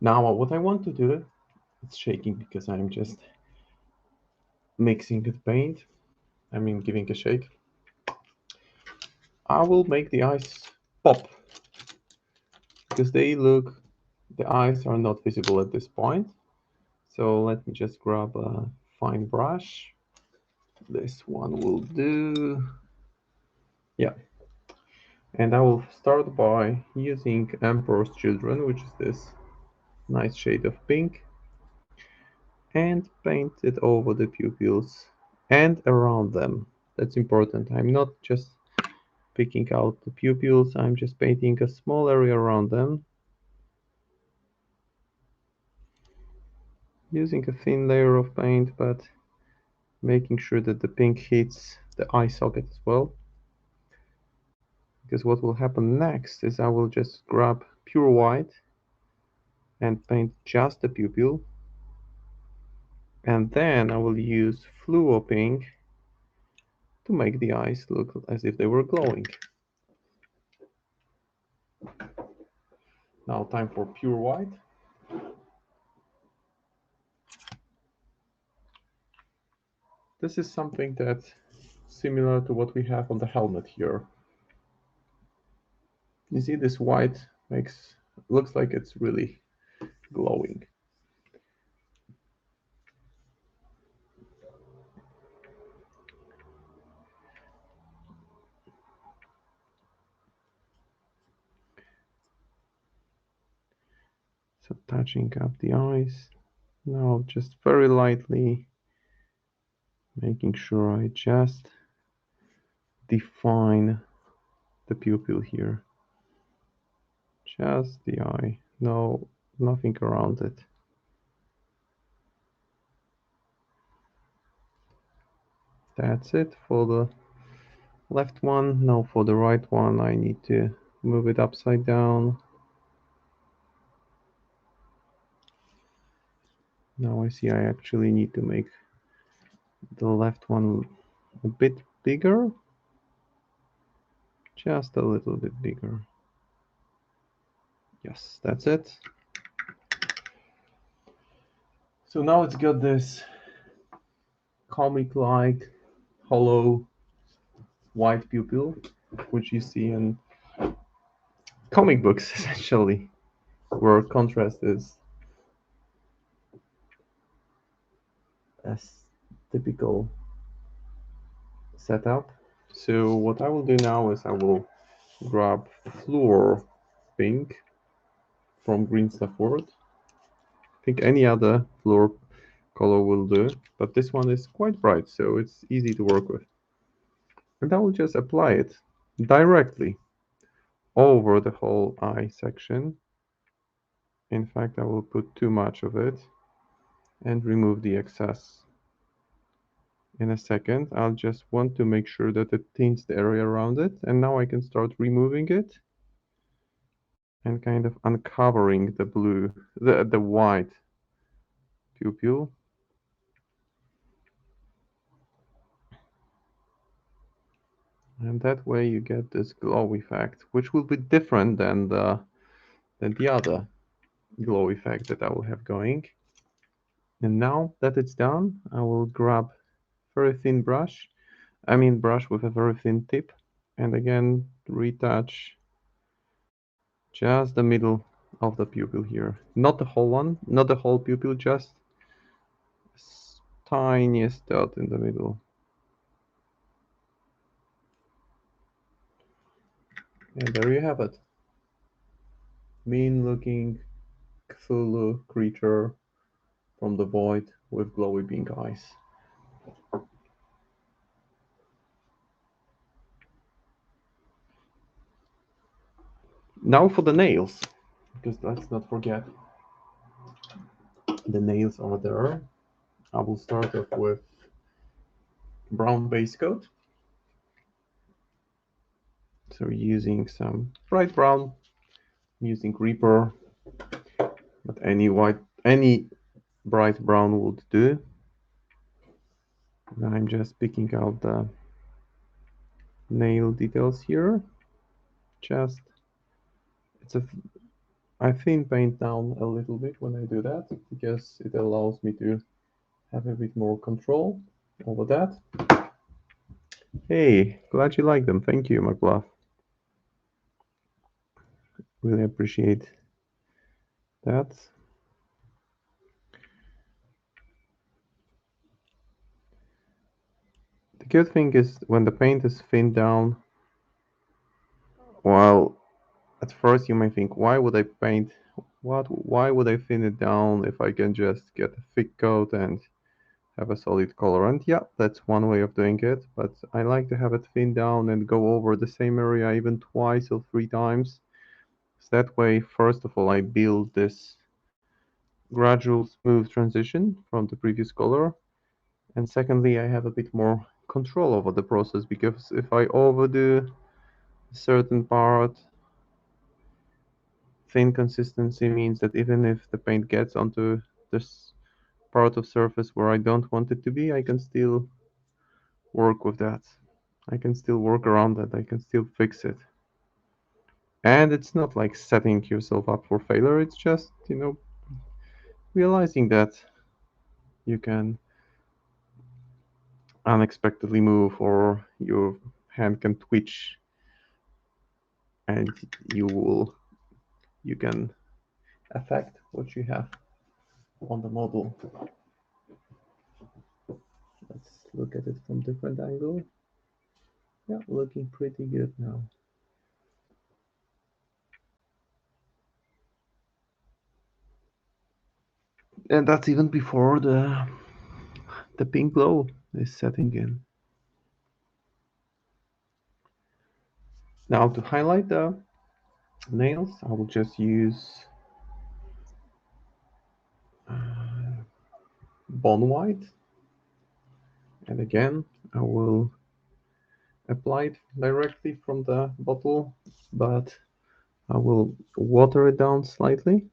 Now, what I want to do, it's shaking because I'm just mixing the paint. I mean, giving a shake. I will make the eyes pop because the eyes are not visible at this point. So let me just grab a fine brush. This one will do. Yeah. And I will start by using Emperor's Children, which is this nice shade of pink, and paint it over the pupils and around them. That's important. I'm not just picking out the pupils, I'm just painting a small area around them, using a thin layer of paint, but making sure that the pink hits the eye socket as well. Because what will happen next is I will just grab pure white and paint just the pupil, and then I will use fluo pink to make the eyes look as if they were glowing. Now time for pure white. This is something that's similar to what we have on the helmet here. You see this white looks like it's really glowing. So touching up the eyes. Now just very lightly making sure I just define the pupil here. Just the eye. No, nothing around it. That's it for the left one. Now for the right one, I need to move it upside down. Now I see I actually need to make the left one a bit bigger. Just a little bit bigger. Yes, that's it. So now it's got this comic-like hollow white pupil, which you see in comic books essentially, where contrast is a typical setup. So what I will do now is I will grab fluor pink from Green Stuff World. I think any other fluor color will do, but this one is quite bright, so it's easy to work with. And I will just apply it directly over the whole eye section. In fact, I will put too much of it and remove the excess. In a second, I'll just want to make sure that it tints the area around it, and now I can start removing it and kind of uncovering the blue, the white pupil. And that way you get this glow effect, which will be different than the other glow effect that I will have going. And now that it's done, I will grab very thin brush. I mean brush with a very thin tip, and again retouch just the middle of the pupil here. Not the whole one, not the whole pupil, just tiniest dot in the middle. And there you have it. mean looking Cthulhu creature from the void with glowy pink eyes. Now for the nails, because let's not forget the nails over there. I will start off with brown base coat. So using some bright brown, I'm using Reaper, but any bright brown would do. And I'm just picking out the nail details here. Just I thin paint down a little bit when I do that because it allows me to have a bit more control over that. Hey, glad you like them. Thank you, McBluff. Really appreciate that. The good thing is when the paint is thinned down, well, at first you may think, why would I paint? Why would I thin it down if I can just get a thick coat and have a solid color? And yeah, that's one way of doing it, but I like to have it thinned down and go over the same area even twice or three times. So that way, first of all, I build this gradual smooth transition from the previous color. And secondly, I have a bit more control over the process because if I overdo a certain part, thin consistency means that even if the paint gets onto this part of surface where I don't want it to be, I can still work with that. I can still work around that. I can still fix it. And it's not like setting yourself up for failure. It's just, realizing that you can unexpectedly move or your hand can twitch and you can affect what you have on the model. Let's look at it from different angle. Yeah, looking pretty good now. And that's even before the pink glow is setting in. Now to highlight the nails, I will just use bone white. And again, I will apply it directly from the bottle, but I will water it down slightly.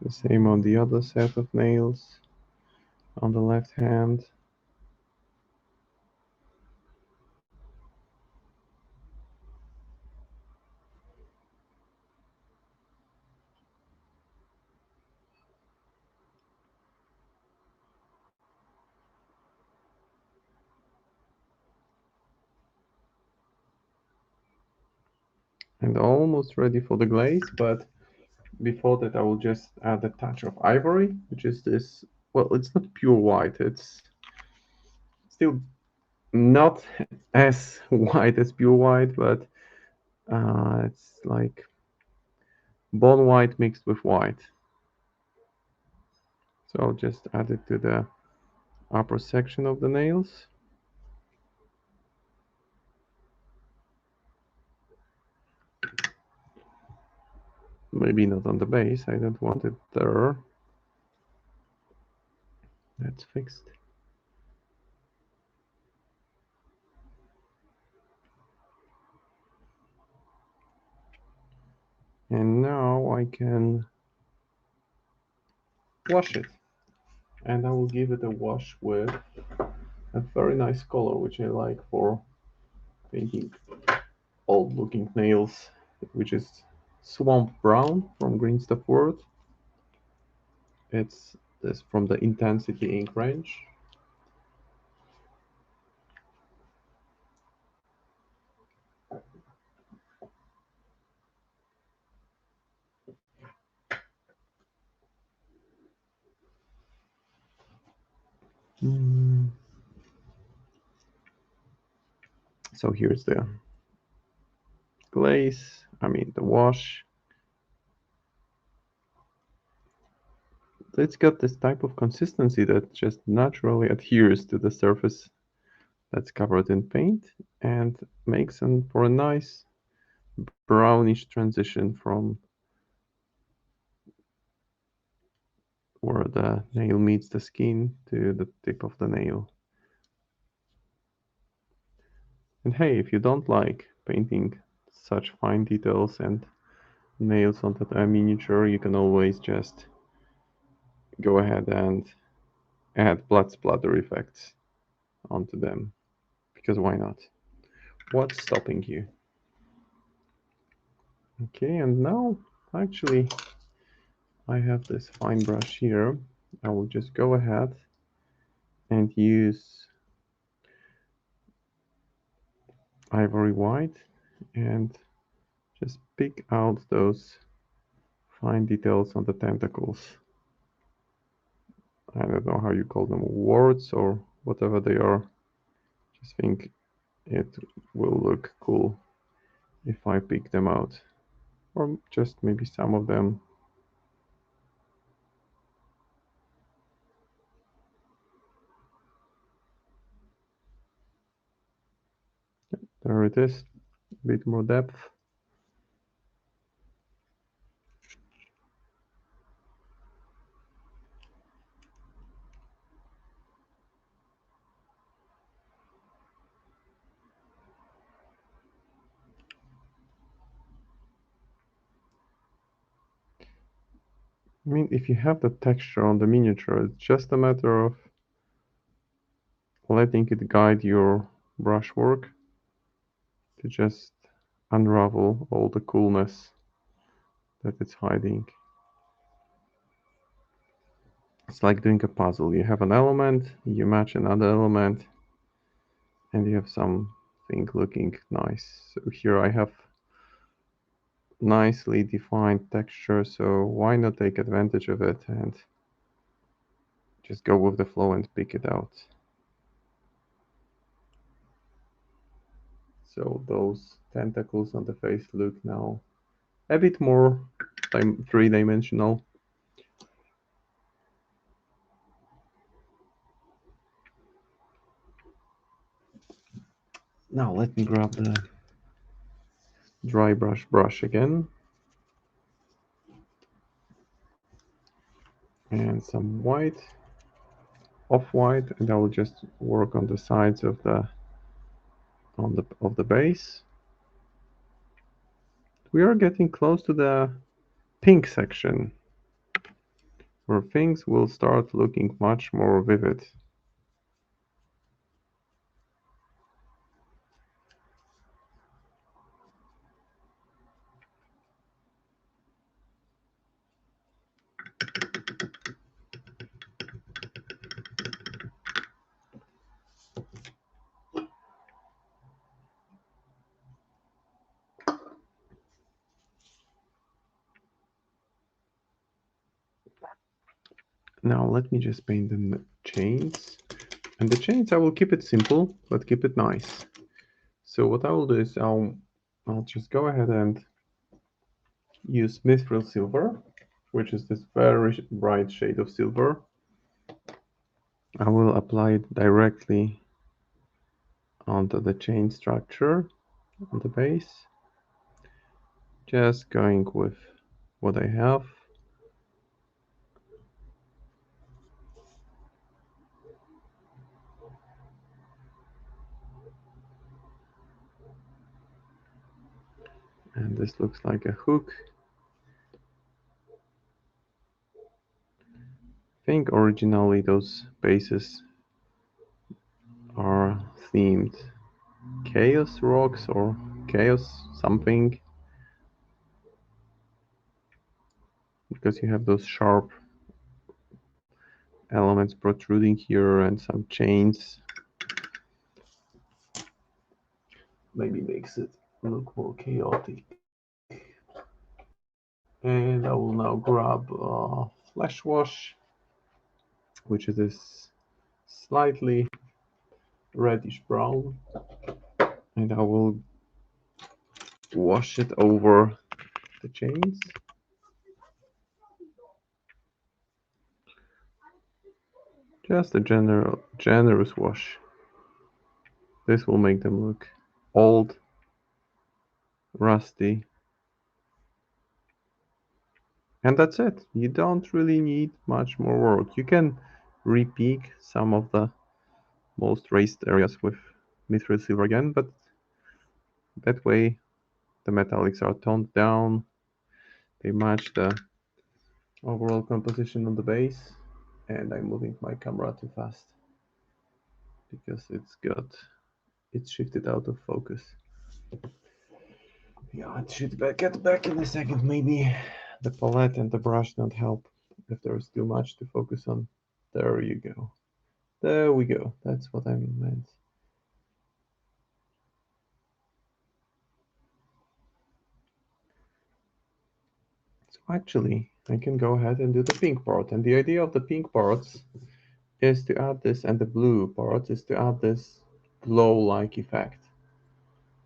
The same on the other set of nails on the left hand. And almost ready for the glaze, but before that I will just add a touch of ivory, which is this, well, it's not pure white, it's still not as white as pure white, but it's like bone white mixed with white. So I'll just add it to the upper section of the nails. Maybe not on the base, I don't want it there. That's fixed. And now I can wash it. And I will give it a wash with a very nice color, which I like for painting old looking nails, which is Swamp Brown from Green Stuff World. It's this from the Intensity ink range. So here's the glaze, the wash. It's got this type of consistency that just naturally adheres to the surface that's covered in paint and makes for a nice brownish transition from where the nail meets the skin to the tip of the nail. And hey, if you don't like painting such fine details and nails onto the miniature, you can always just go ahead and add blood splatter effects onto them, because why not? What's stopping you? Okay, and now actually I have this fine brush here. I will just go ahead and use ivory white and just pick out those fine details on the tentacles. I don't know how you call them, warts or whatever they are. Just think it will look cool if I pick them out, or just maybe some of them. There it is, a bit more depth. If you have the texture on the miniature, it's just a matter of letting it guide your brushwork to just unravel all the coolness that it's hiding. It's like doing a puzzle. You have an element, you match another element, and you have something looking nice. So here I have nicely defined texture, so why not take advantage of it and just go with the flow and pick it out. So those tentacles on the face look now a bit more three-dimensional. Now let me grab the dry brush again and some white, off-white, and I will just work on the sides of the base. We are getting close to the pink section, where things will start looking much more vivid. Now let me just paint the chains. And the chains, I will keep it simple, but keep it nice. So what I will do is I'll just go ahead and use Mithril Silver, which is this very bright shade of silver. I will apply it directly onto the chain structure on the base. Just going with what I have. And this looks like a hook. I think originally those bases are themed Chaos Rocks or chaos, something. Because you have those sharp elements protruding here and some chains. Maybe makes it look more chaotic. And I will now grab Flash Wash, which is this slightly reddish brown, and I will wash it over the chains. Just a generous wash. This will make them look old, rusty, and that's it. You don't really need much more work. You can repeak some of the most raised areas with mithril silver again, but that way the metallics are toned down. They match the overall composition on the base, and I'm moving my camera too fast because it's shifted out of focus. Yeah, it should get back in a second. Maybe the palette and the brush don't help if there's too much to focus on. There you go. There we go. That's what I meant. So actually, I can go ahead and do the pink part. And the idea of the pink parts is to add this, and the blue part is to add this glow-like effect.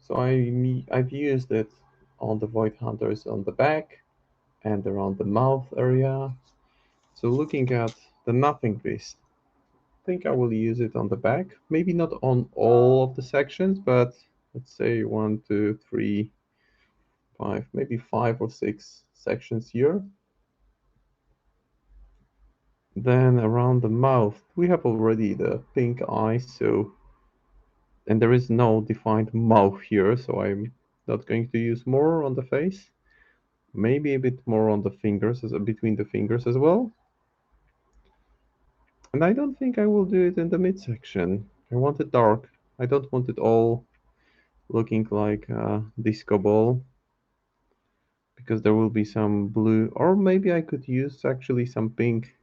So I've used it on the Void Hunters on the back and around the mouth area. So looking at the Nothing Beast, I think I will use it on the back. Maybe not on all of the sections, but let's say 1, 2, 3, 5, maybe 5 or 6 sections here. Then around the mouth, we have already the pink eyes, so and there is no defined mouth here, so I'm not going to use more on the face. Maybe a bit more on the fingers, between the fingers as well. And I don't think I will do it in the midsection. I want it dark. I don't want it all looking like a disco ball, because there will be some blue, or maybe I could use actually some pink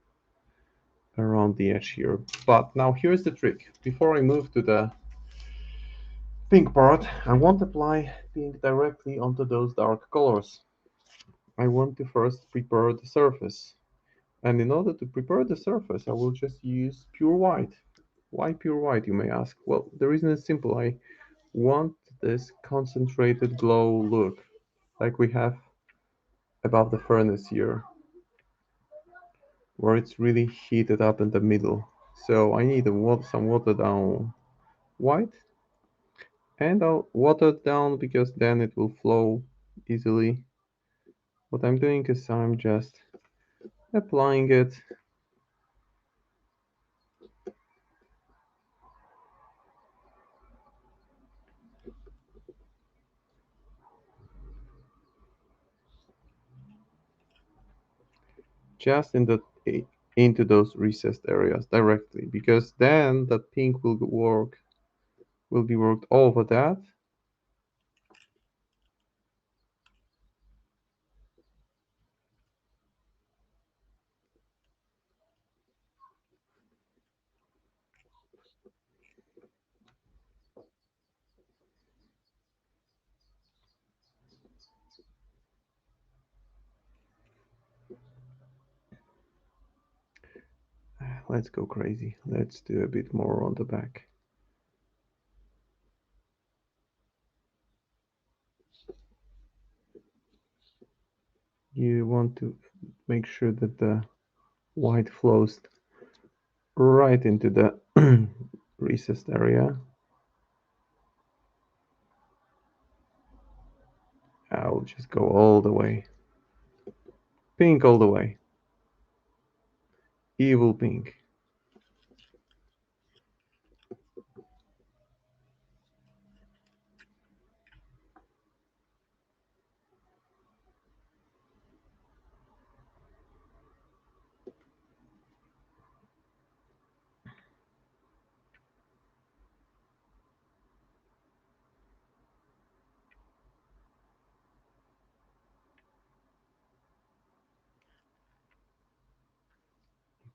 around the edge here. But now here's the trick. Before I move to the pink part, I won't apply pink directly onto those dark colors. I want to first prepare the surface. And in order to prepare the surface, I will just use pure white. Why pure white, you may ask? Well, the reason is simple. I want this concentrated glow look, like we have above the furnace here, where it's really heated up in the middle. So I need some watered down white, and I'll water it down because then it will flow easily. What I'm doing is I'm just applying it just into those recessed areas directly, because then the pink will be worked over that. Let's go crazy. Let's do a bit more on the back. You want to make sure that the white flows right into the recessed area. I'll just go all the way. Pink all the way. Evil pink.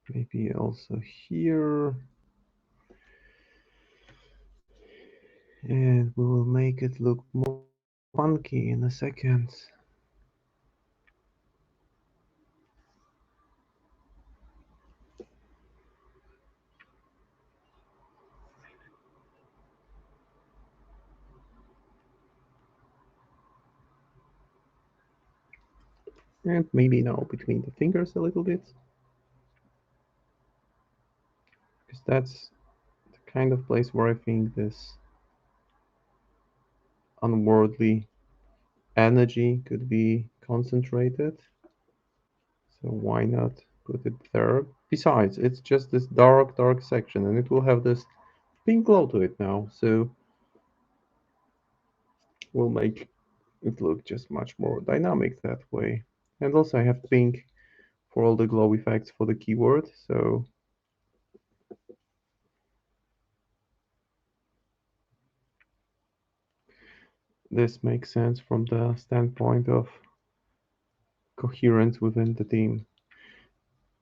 Maybe also here. And we will make it look more funky in a second. And maybe now between the fingers a little bit. Because that's the kind of place where I think this unworldly energy could be concentrated. So why not put it there? Besides, it's just this dark, dark section, and it will have this pink glow to it now. So we'll make it look just much more dynamic that way. And also I have pink for all the glow effects for the keyword. So this makes sense from the standpoint of coherence within the theme.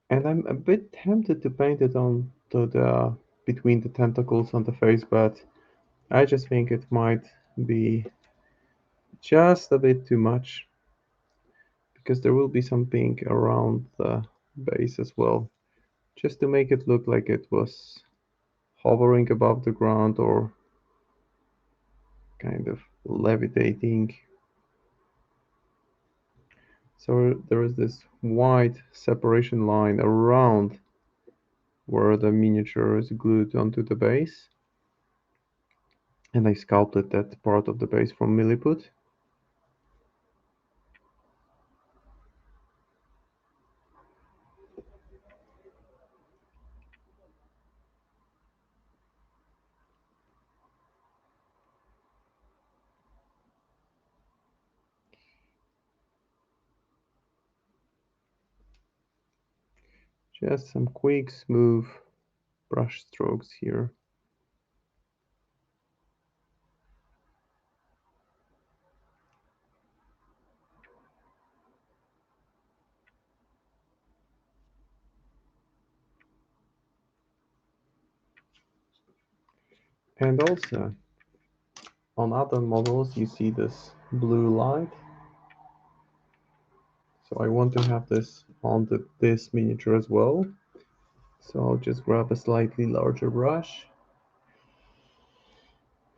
And I'm a bit tempted to paint it on to the between the tentacles on the face, but I just think it might be just a bit too much because there will be some pink around the base as well, just to make it look like it was hovering above the ground or kind of levitating. So there is this white separation line around where the miniature is glued onto the base. And I sculpted that part of the base from milliput. Just some quick, smooth brush strokes here. And also, on other models, you see this blue light. So I want to have this on this miniature as well. So I'll just grab a slightly larger brush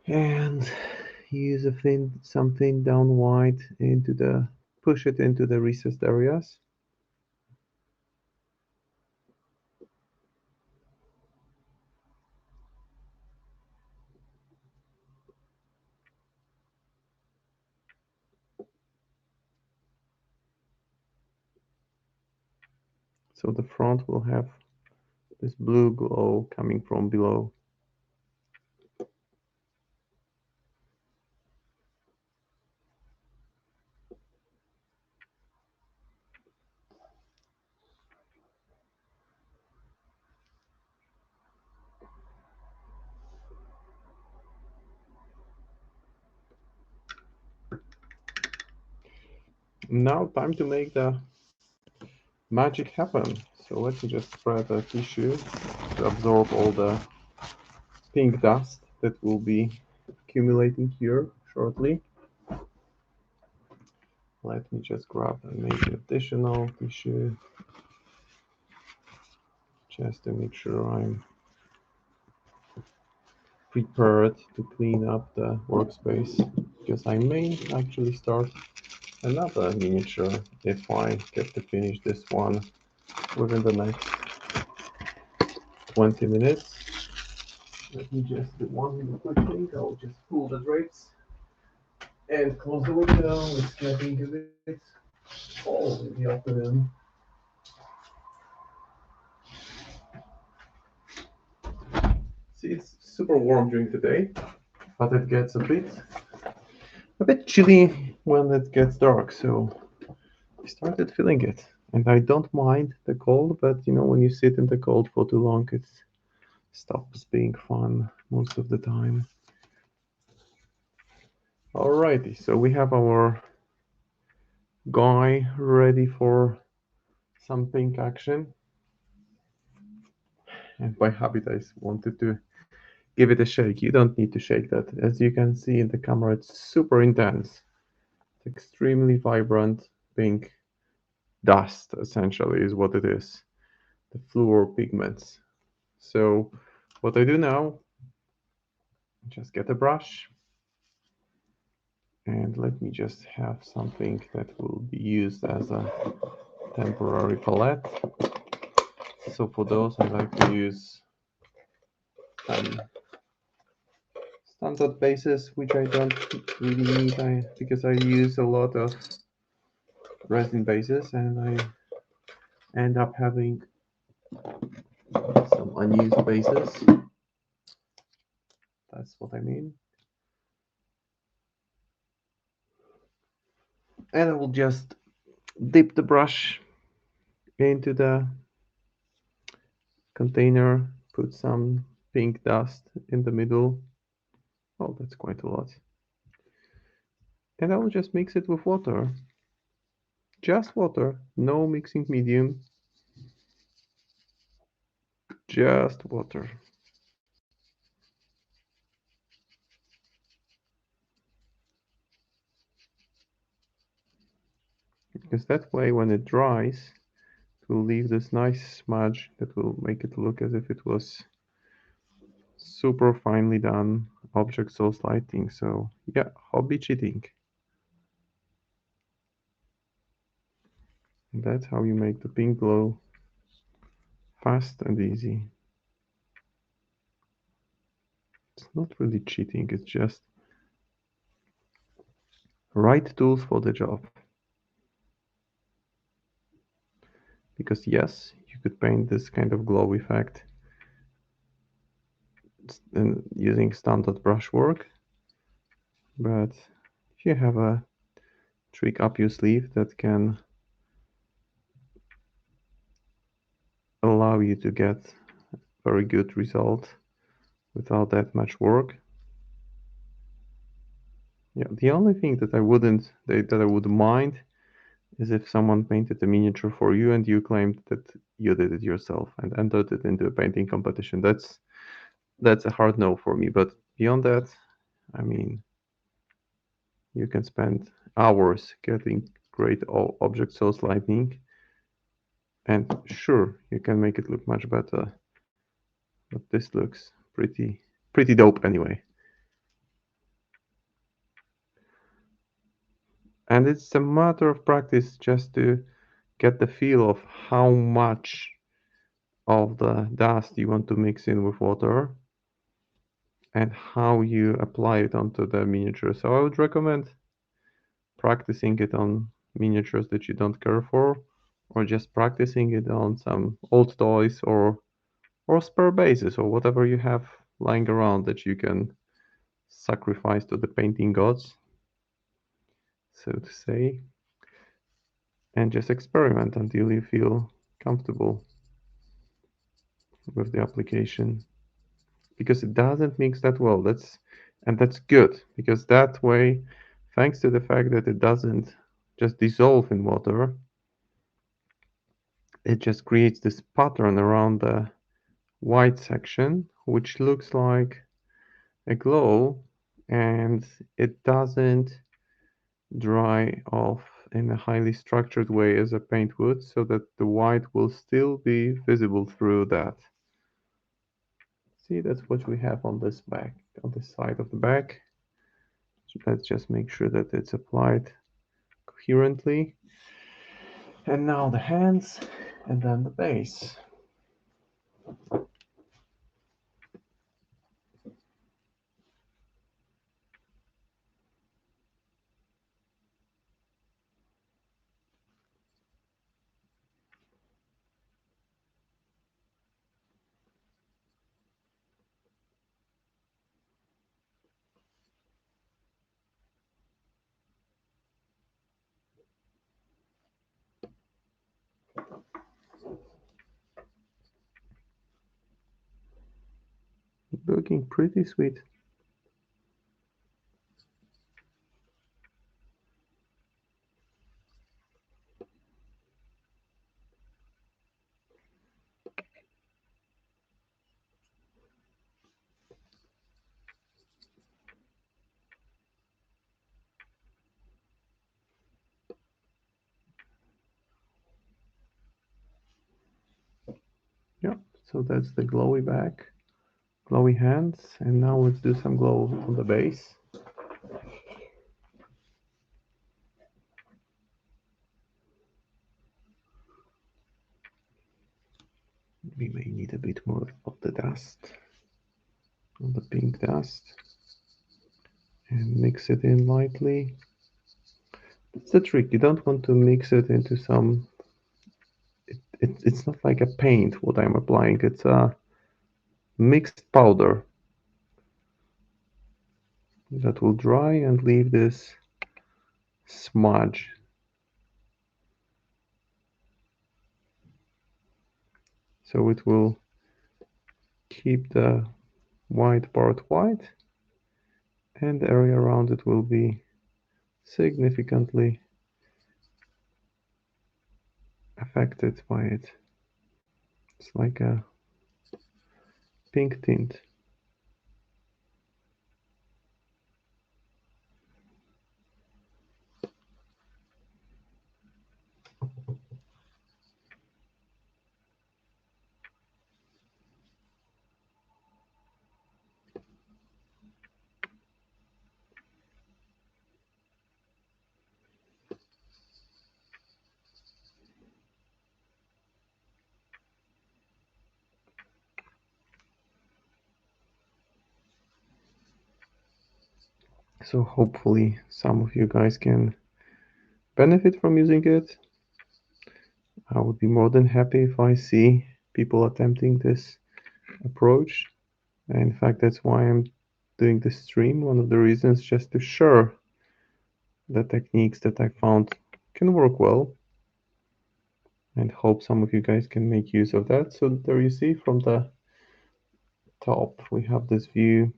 and use some thin down white into push it into the recessed areas. So the front will have this blue glow coming from below. Now time to make the magic happen. So let me just spread a tissue to absorb all the pink dust that will be accumulating here shortly. Let me just grab and make additional tissue just to make sure I'm prepared to clean up the workspace, because I may actually start another miniature if I get to finish this one within the next 20 minutes. Let me just do one quick thing. I'll just pull the drapes and close the window. It's getting a bit cold in the afternoon. See, it's super warm during the day, but it gets a bit chilly when it gets dark. So I started feeling it, and I don't mind the cold, but when you sit in the cold for too long, it stops being fun most of the time. Alrighty, so we have our guy ready for some pink action. and by habit I wanted to give it a shake. You don't need to shake that. As you can see in the camera, it's super intense. It's extremely vibrant pink dust, essentially, is what it is. The fluor pigments. So what I do now, just get a brush, and let me just have something that will be used as a temporary palette. So for those, I like to use standard bases, which I don't really need because I use a lot of resin bases, and I end up having some unused bases. That's what I mean. And I will just dip the brush into the container, put some pink dust in the middle. Oh, that's quite a lot. And I will just mix it with water. Just water, no mixing medium. Just water. Because that way, when it dries, it will leave this nice smudge that will make it look as if it was super finely done object source lighting. So yeah, hobby cheating. And that's how you make the pink glow fast and easy. It's not really cheating, it's just right tools for the job. Because yes, you could paint this kind of glow effect using standard brushwork, but if you have a trick up your sleeve that can allow you to get very good result without that much work. Yeah, the only thing that I would mind is if someone painted a miniature for you and you claimed that you did it yourself and entered it into a painting competition. That's a hard no for me. But beyond that, I mean, you can spend hours getting great object source lighting, and sure, you can make it look much better. But this looks pretty dope anyway. And it's a matter of practice just to get the feel of how much of the dust you want to mix in with water and how you apply it onto the miniature. So I would recommend practicing it on miniatures that you don't care for, or just practicing it on some old toys or spare bases or whatever you have lying around that you can sacrifice to the painting gods, so to say, and just experiment until you feel comfortable with the application, because it doesn't mix that well. That's good, because that way, thanks to the fact that it doesn't just dissolve in water, it just creates this pattern around the white section, which looks like a glow, and it doesn't dry off in a highly structured way as a paint would, so that the white will still be visible through that. See, that's what we have on this back, on this side of the back. So let's just make sure that it's applied coherently. And now the hands, and then the base. Looking pretty sweet. Yeah, so that's the glowy back, glowy hands, and now let's do some glow on the base. We may need a bit more of the dust, of the pink dust, and mix it in lightly. That's the trick. You don't want to mix it into some. It's not like a paint. What I'm applying, it's a mixed powder that will dry and leave this smudge. So it will keep the white part white, and the area around it will be significantly affected by it. It's like a pink tint. So hopefully some of you guys can benefit from using it. I would be more than happy if I see people attempting this approach. In fact, that's why I'm doing this stream. One of the reasons just to share the techniques that I found can work well, and hope some of you guys can make use of that. So there you see from the top we have this view.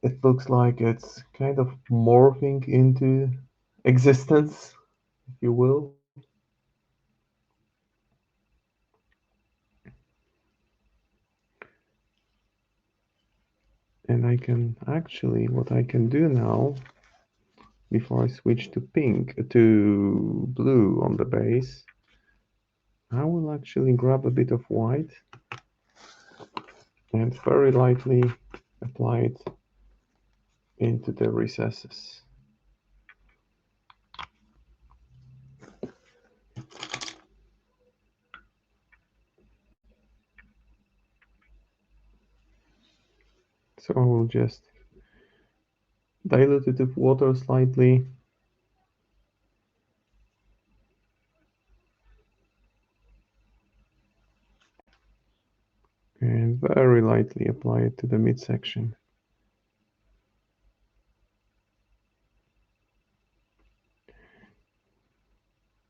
It looks like it's kind of morphing into existence, if you will. And I can actually, what I can do now, before I switch to pink, to blue on the base, I will actually grab a bit of white and very lightly apply it into the recesses. So I will just dilute it with water slightly and very lightly apply it to the midsection.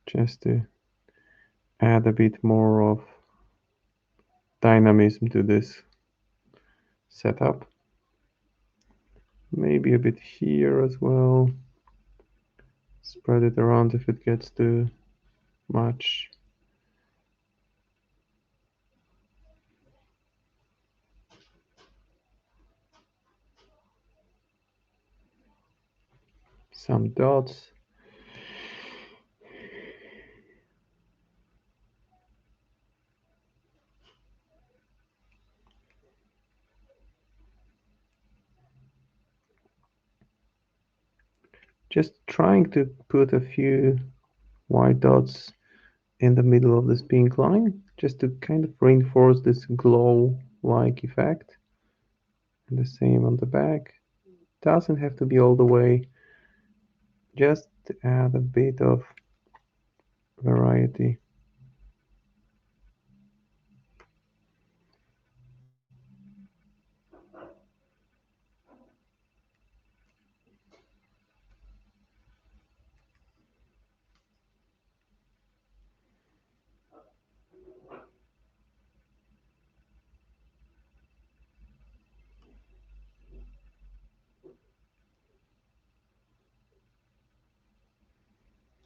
Just to add a bit more of dynamism to this setup. Maybe a bit here as well. Spread it around if it gets too much. Some dots. Just trying to put a few white dots in the middle of this pink line, just to kind of reinforce this glow-like effect. And the same on the back. Doesn't have to be all the way, just to add a bit of variety.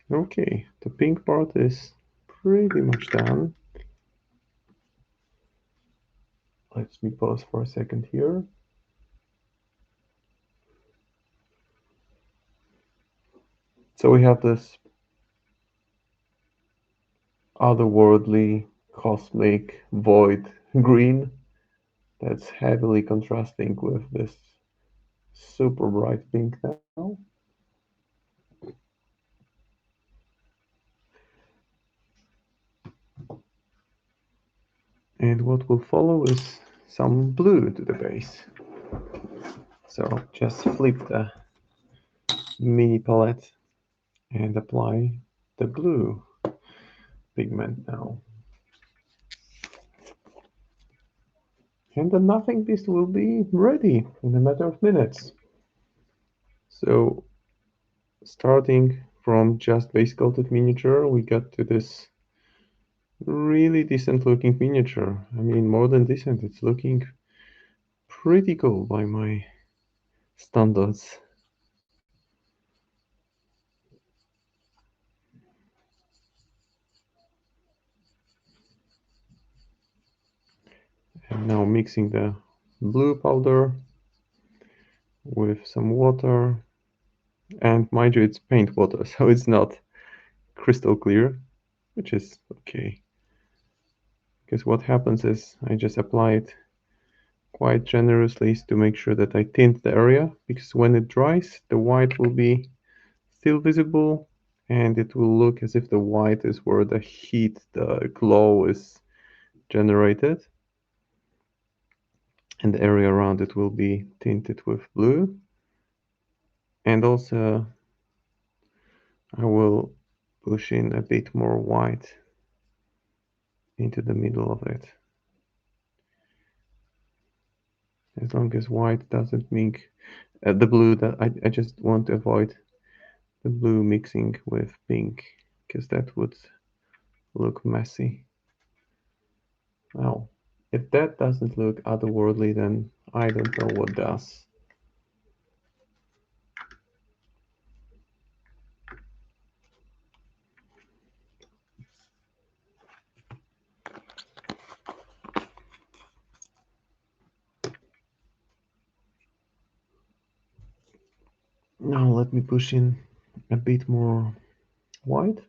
Okay, the pink part is pretty much done. Let me pause for a second here. So we have this otherworldly, cosmic, void green that's heavily contrasting with this super bright pink now. And what will follow is some blue to the base. So just flip the mini palette and apply the blue pigment now. And the Nothing Beast will be ready in a matter of minutes. So starting from just base coated miniature, we got to this really decent looking miniature. I mean, more than decent, it's looking pretty cool by my standards. And now mixing the blue powder with some water. And mind you, it's paint water, so it's not crystal clear, which is okay. Because what happens is I just apply it quite generously to make sure that I tint the area, because when it dries, the white will be still visible and it will look as if the white is where the heat, the glow is generated. And the area around it will be tinted with blue. And also I will push in a bit more white into the middle of it. As long as white doesn't mix, the blue, that I just want to avoid the blue mixing with pink, because that would look messy. Now, if that doesn't look otherworldly, then I don't know what does. Now let me push in a bit more white.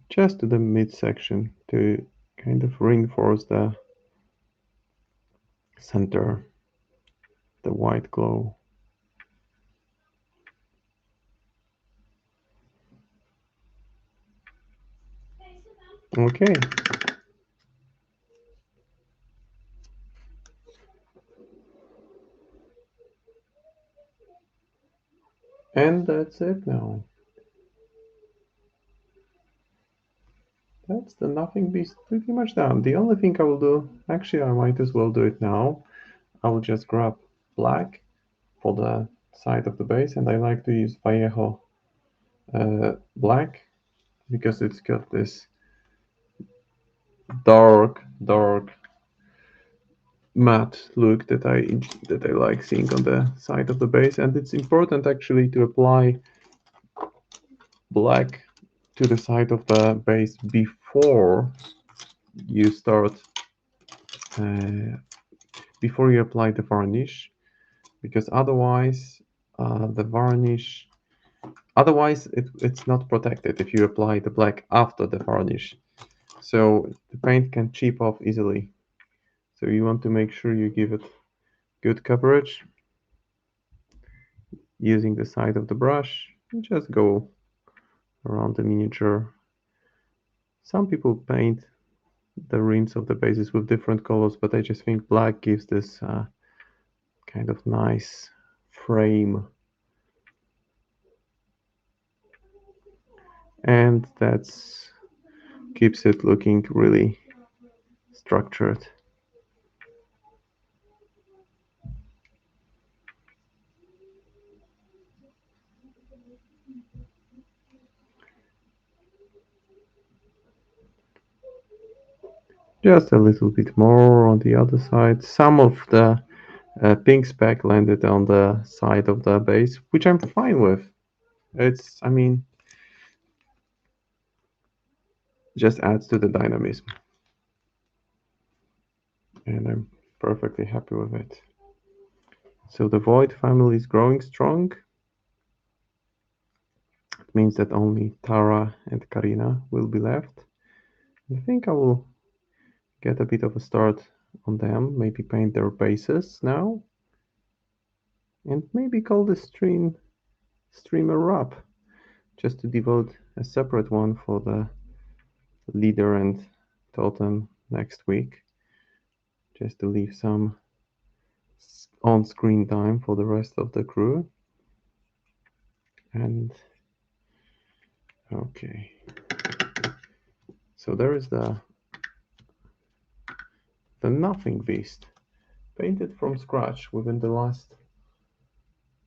Just to the midsection to kind of reinforce the center, the white glow. Okay. And that's it now. That's the Nothing Beast pretty much done. The only thing I will do, actually I might as well do it now. I will just grab black for the side of the base, and I like to use Vallejo black because it's got this dark matte look that I like seeing on the side of the base. And it's important actually to apply black to the side of the base before you start before you apply the varnish, because otherwise the varnish it's not protected if you apply the black after the varnish, so the paint can chip off easily. So you want to make sure you give it good coverage using the side of the brush. Just go around the miniature. Some people paint the rims of the bases with different colors, but I just think black gives this kind of nice frame, and that's keeps it looking really structured. Just a little bit more on the other side. Some of the pink speck landed on the side of the base, which I'm fine with. It's, I mean, just adds to the dynamism. And I'm perfectly happy with it. So the Void family is growing strong. means that only Tara and Karina will be left. I think I will get a bit of a start on them, maybe paint their bases now, and maybe call the streamer up, just to devote a separate one for the leader and totem next week, just to leave some on-screen time for the rest of the crew. And okay, so there is the Nothing Beast, painted from scratch within the last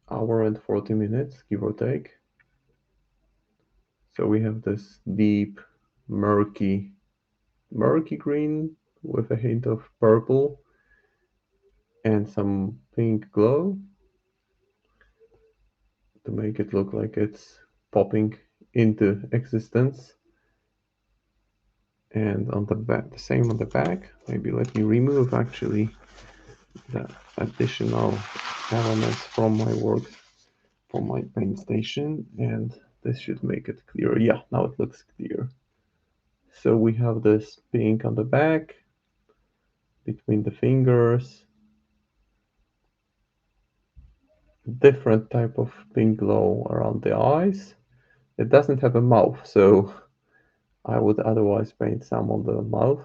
hour and 40 minutes, give or take. So we have this deep, murky green with a hint of purple and some pink glow to make it look like it's popping into existence. And on the back, the same on the back. Maybe let me remove actually the additional elements from my work, from my paint station, and this should make it clear. Yeah, now it looks clear. So we have this pink on the back, between the fingers, different type of pink glow around the eyes. It doesn't have a mouth, so I would otherwise paint some on the mouth.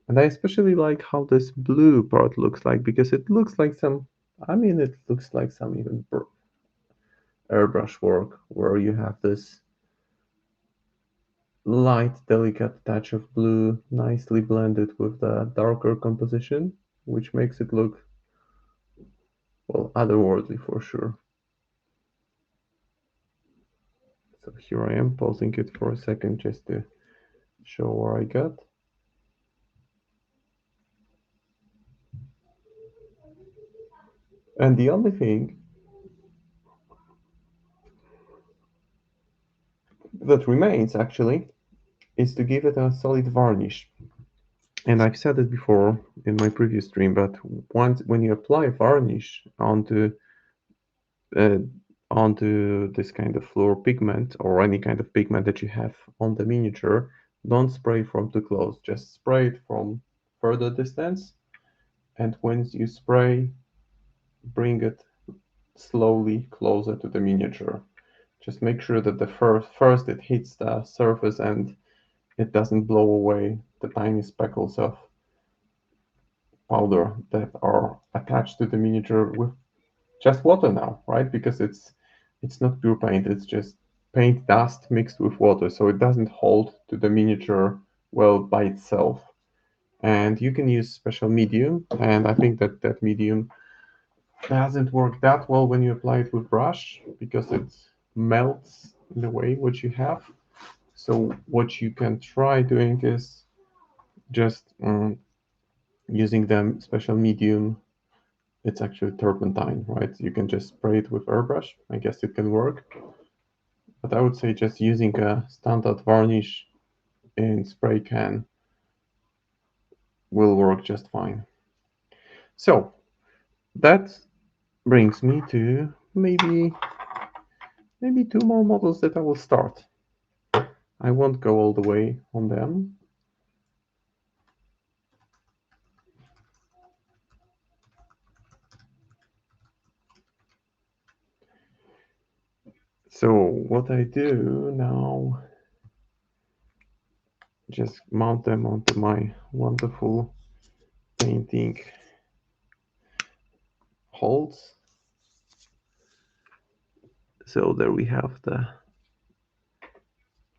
And I especially like how this blue part looks like, because it looks like some, I mean, it looks like some even airbrush work where you have this light, delicate touch of blue nicely blended with the darker composition, which makes it look, well, otherworldly for sure. So here I am pausing it for a second just to show where I got. And the only thing that remains actually is to give it a solid varnish. And I've said it before in my previous stream, but when you apply varnish uh, onto this kind of fluor pigment or any kind of pigment that you have on the miniature, don't spray from too close. Just spray it from further distance. And when you spray, bring it slowly closer to the miniature. Just make sure that the first it hits the surface and it doesn't blow away the tiny speckles of powder that are attached to the miniature with just water now, right? Because it's not pure paint, it's just paint dust mixed with water, so it doesn't hold to the miniature well by itself. And you can use special medium, and I think that that medium doesn't work that well when you apply it with brush because it melts in the way what you have. So what you can try doing is just using the special medium. It's actually turpentine, right? You can just spray it with airbrush. I guess it can work. But I would say just using a standard varnish in spray can will work just fine. So that brings me to maybe two more models that I will start. I won't go all the way on them. So what I do now, just mount them onto my wonderful painting holds. So there we have the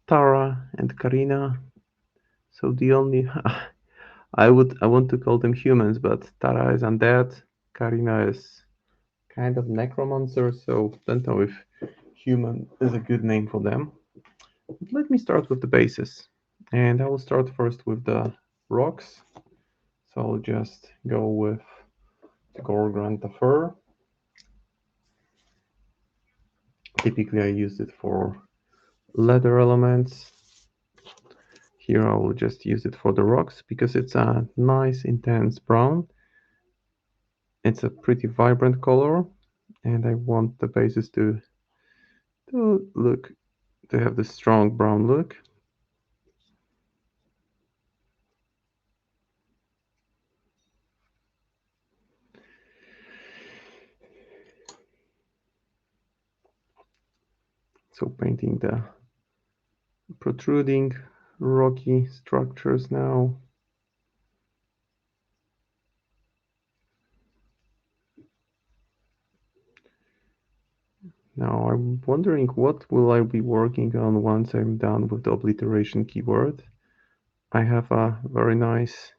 Tara and Karina. So the only I want to call them humans, but Tara is undead, Karina is kind of necromancer, so don't know if human is a good name for them. But let me start with the bases. And I will start first with the rocks. So I'll just go with Gorgranta fur. Typically I use it for leather elements. Here I will just use it for the rocks because it's a nice intense brown. It's a pretty vibrant color and I want the bases to look They have this strong brown look. So painting the protruding rocky structures now. Now I'm wondering what will I be working on once I'm done with the obliteration keyword. I have a very nice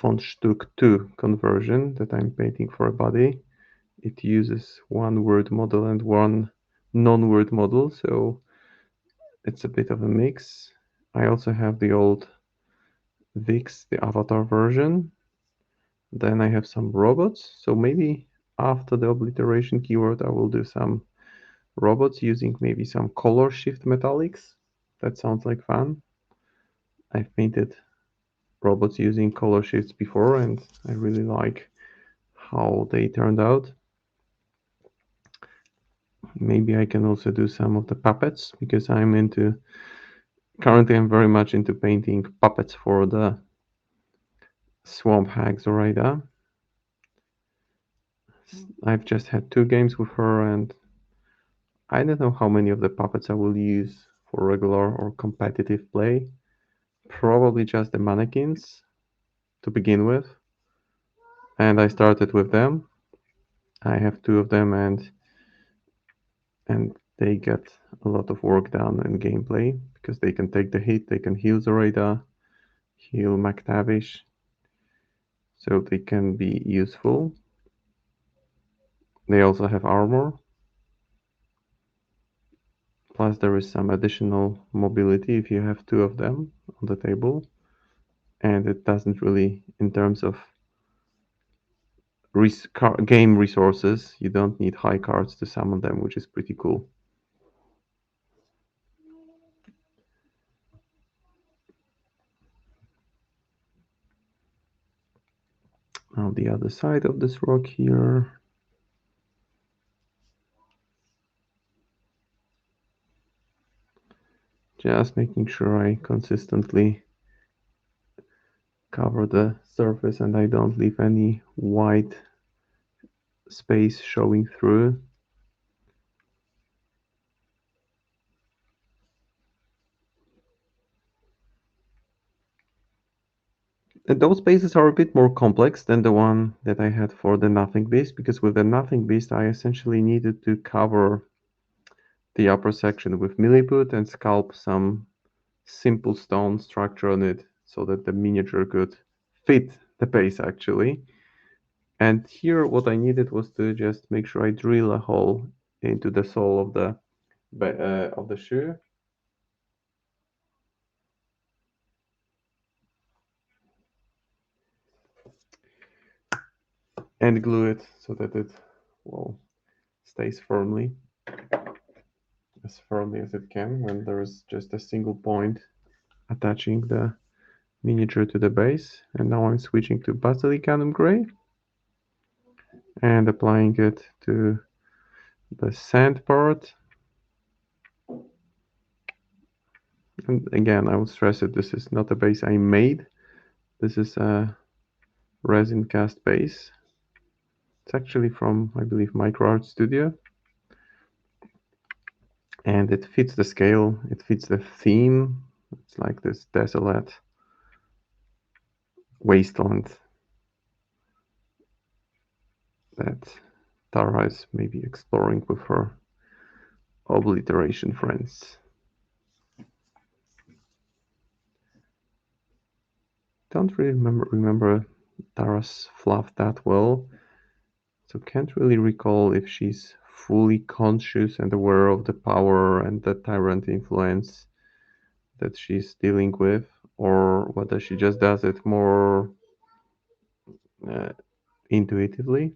Fontstück 2 conversion that I'm painting for a body. It uses one word model and one non-word model, so it's a bit of a mix. I also have the old Vix, the avatar version. Then I have some robots, so maybe after the obliteration keyword I will do some robots using maybe some color shift metallics. That sounds like fun. I've painted robots using color shifts before and I really like how they turned out. Maybe I can also do some of the puppets because currently I'm very much into painting puppets for the Swamp Hag Zoraida. I've just had 2 games with her and I don't know how many of the puppets I will use for regular or competitive play. Probably just the mannequins to begin with. And I started with them. I have 2 of them and they get a lot of work done in gameplay because they can take the hit, they can heal Zoraida, heal McTavish, so they can be useful. They also have armor, plus there is some additional mobility if you have 2 of them on the table, and it doesn't really, in terms of game resources, you don't need high cards to summon them, which is pretty cool. On the other side of this rock here, just making sure I consistently cover the surface and I don't leave any white space showing through. And those bases are a bit more complex than the one that I had for the Nothing Beast, because with the Nothing Beast I essentially needed to cover the upper section with milliput and sculpt some simple stone structure on it so that the miniature could fit the base actually. And here what I needed was to just make sure I drill a hole into the sole of the shoe. And glue it so that it, well, stays as firmly as it can when there is just a single point attaching the miniature to the base. And now I'm switching to Basilicanum Gray and applying it to the sand part. And again, I will stress it, this is not a base I made. This is a resin cast base. It's actually from, I believe, Micro Art Studio. And it fits the scale, it fits the theme. It's like this desolate wasteland that Tara is maybe exploring with her obliteration friends. Don't really remember Tara's fluff that well, so can't really recall if she's fully conscious and aware of the power and the tyrant influence that she's dealing with, or whether she just does it more uh, intuitively.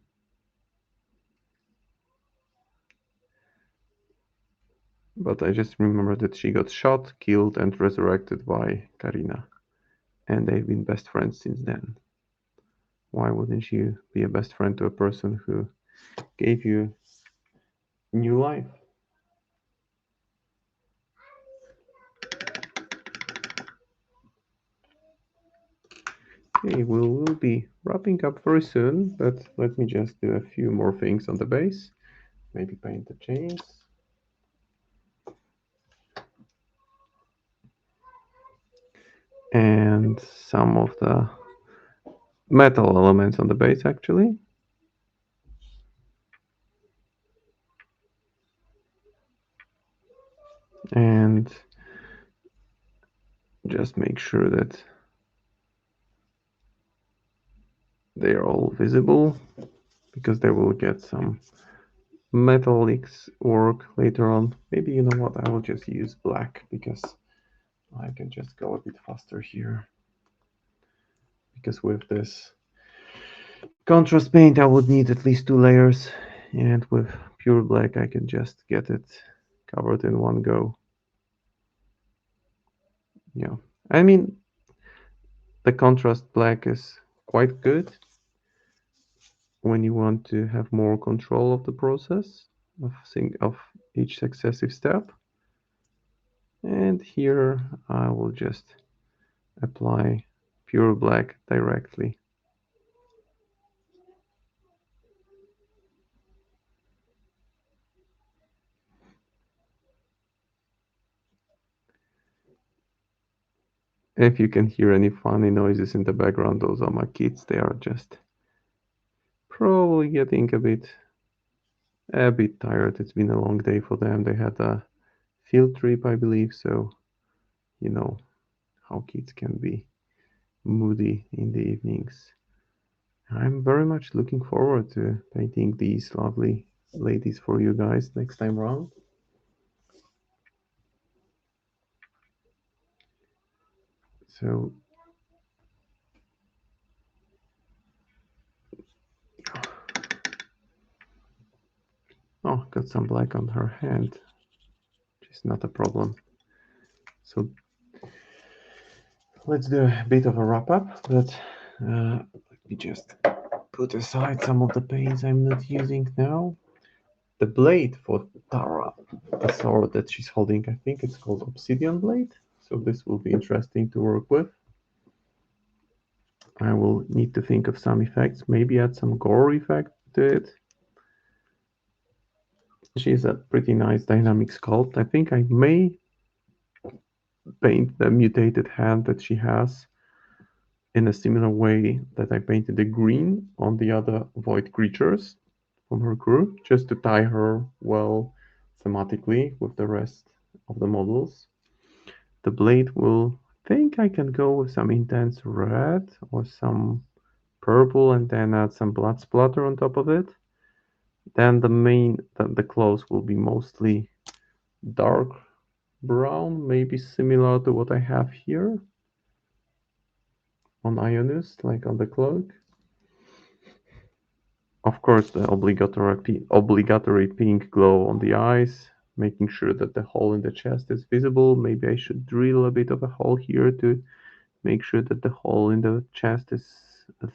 But I just remember that she got shot, killed, and resurrected by Karina, and they've been best friends since then. Why wouldn't you be a best friend to a person who gave you new life? Okay, we'll be wrapping up very soon, but let me just do a few more things on the base. Maybe paint the chains. And some of the metal elements on the base, actually. And just make sure that they are all visible, because they will get some metallics work later on. Maybe, you know what, I will just use black because I can just go a bit faster here. Because with this contrast paint I would need at least 2 layers, and with pure black I can just get it covered in one go. Yeah, I mean, the contrast black is quite good when you want to have more control of the process of each successive step. And here I will just apply pure black directly. If you can hear any funny noises in the background, those are my kids. They are just probably getting a bit tired. It's been a long day for them. They had a field trip, I believe, so you know how kids can be moody in the evenings. I'm very much looking forward to painting these lovely ladies for you guys next time round. So, oh, got some black on her hand, which is not a problem. So let's do a bit of a wrap up, but let me just put aside some of the paints I'm not using now. The blade for Tara, the sword that she's holding, I think it's called Obsidian Blade. So this will be interesting to work with. I will need to think of some effects, maybe add some gore effect to it. She's a pretty nice dynamic sculpt. I think I may paint the mutated hand that she has in a similar way that I painted the green on the other void creatures from her crew, just to tie her well thematically with the rest of the models. The blade will think I can go with some intense red or some purple and then add some blood splatter on top of it. Then the clothes will be mostly dark brown, maybe similar to what I have here on Ionus, like on the cloak. Of course, the obligatory pink glow on the eyes, making sure that the hole in the chest is visible. Maybe I should drill a bit of a hole here to make sure that the hole in the chest is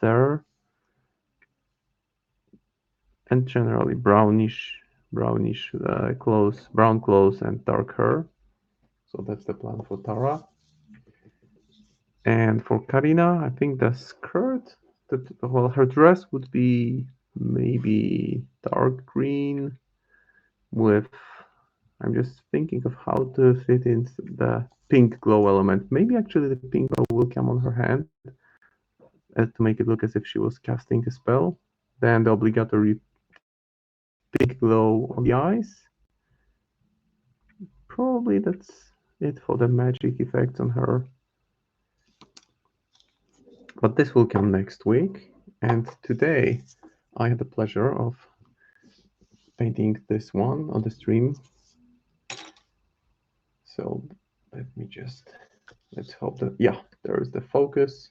there. And generally brownish clothes, brown clothes and dark hair. So that's the plan for Tara. And for Karina, I think the skirt, well, her dress would be maybe dark green with. I'm just thinking of how to fit in the pink glow element. Maybe actually the pink glow will come on her hand to make it look as if she was casting a spell. Then the obligatory pink glow on the eyes. Probably that's it for the magic effects on her. But this will come next week. And today I had the pleasure of painting this one on the stream. So let me just, let's hope that, yeah, there's the focus.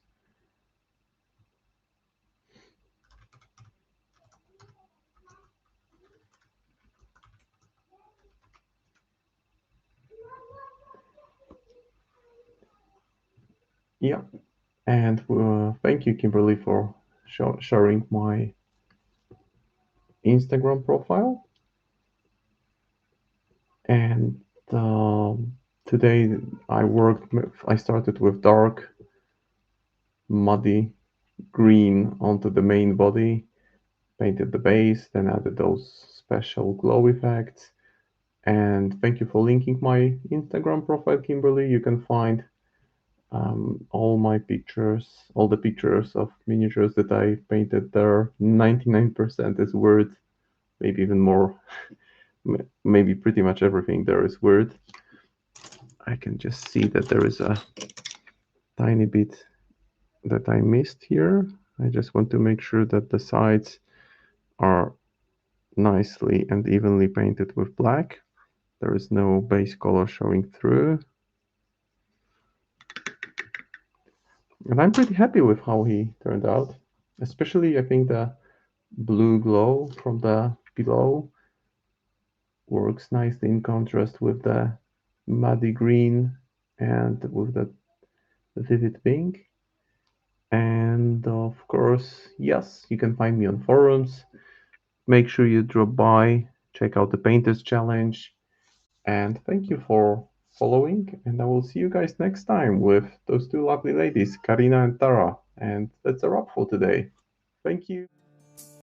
Yeah, and thank you, Kimberly, for sharing my Instagram profile. And today I started with dark, muddy green onto the main body, painted the base, then added those special glow effects. And thank you for linking my Instagram profile, Kimberly. You can find all my pictures, all the pictures of miniatures that I painted there. 99% is Word, maybe even more. Maybe pretty much everything there is Word. I can just see that there is a tiny bit that I missed here. I just want to make sure that the sides are nicely and evenly painted with black. There is no base color showing through. And I'm pretty happy with how he turned out. Especially, I think the blue glow from the below works nicely in contrast with the muddy green and with the vivid pink. And of course, yes, you can find me on forums. Make sure you drop by, check out the Painters Challenge, and thank you for following. And I will see you guys next time with those two lovely ladies, Karina and Tara. And that's a wrap for today. Thank you.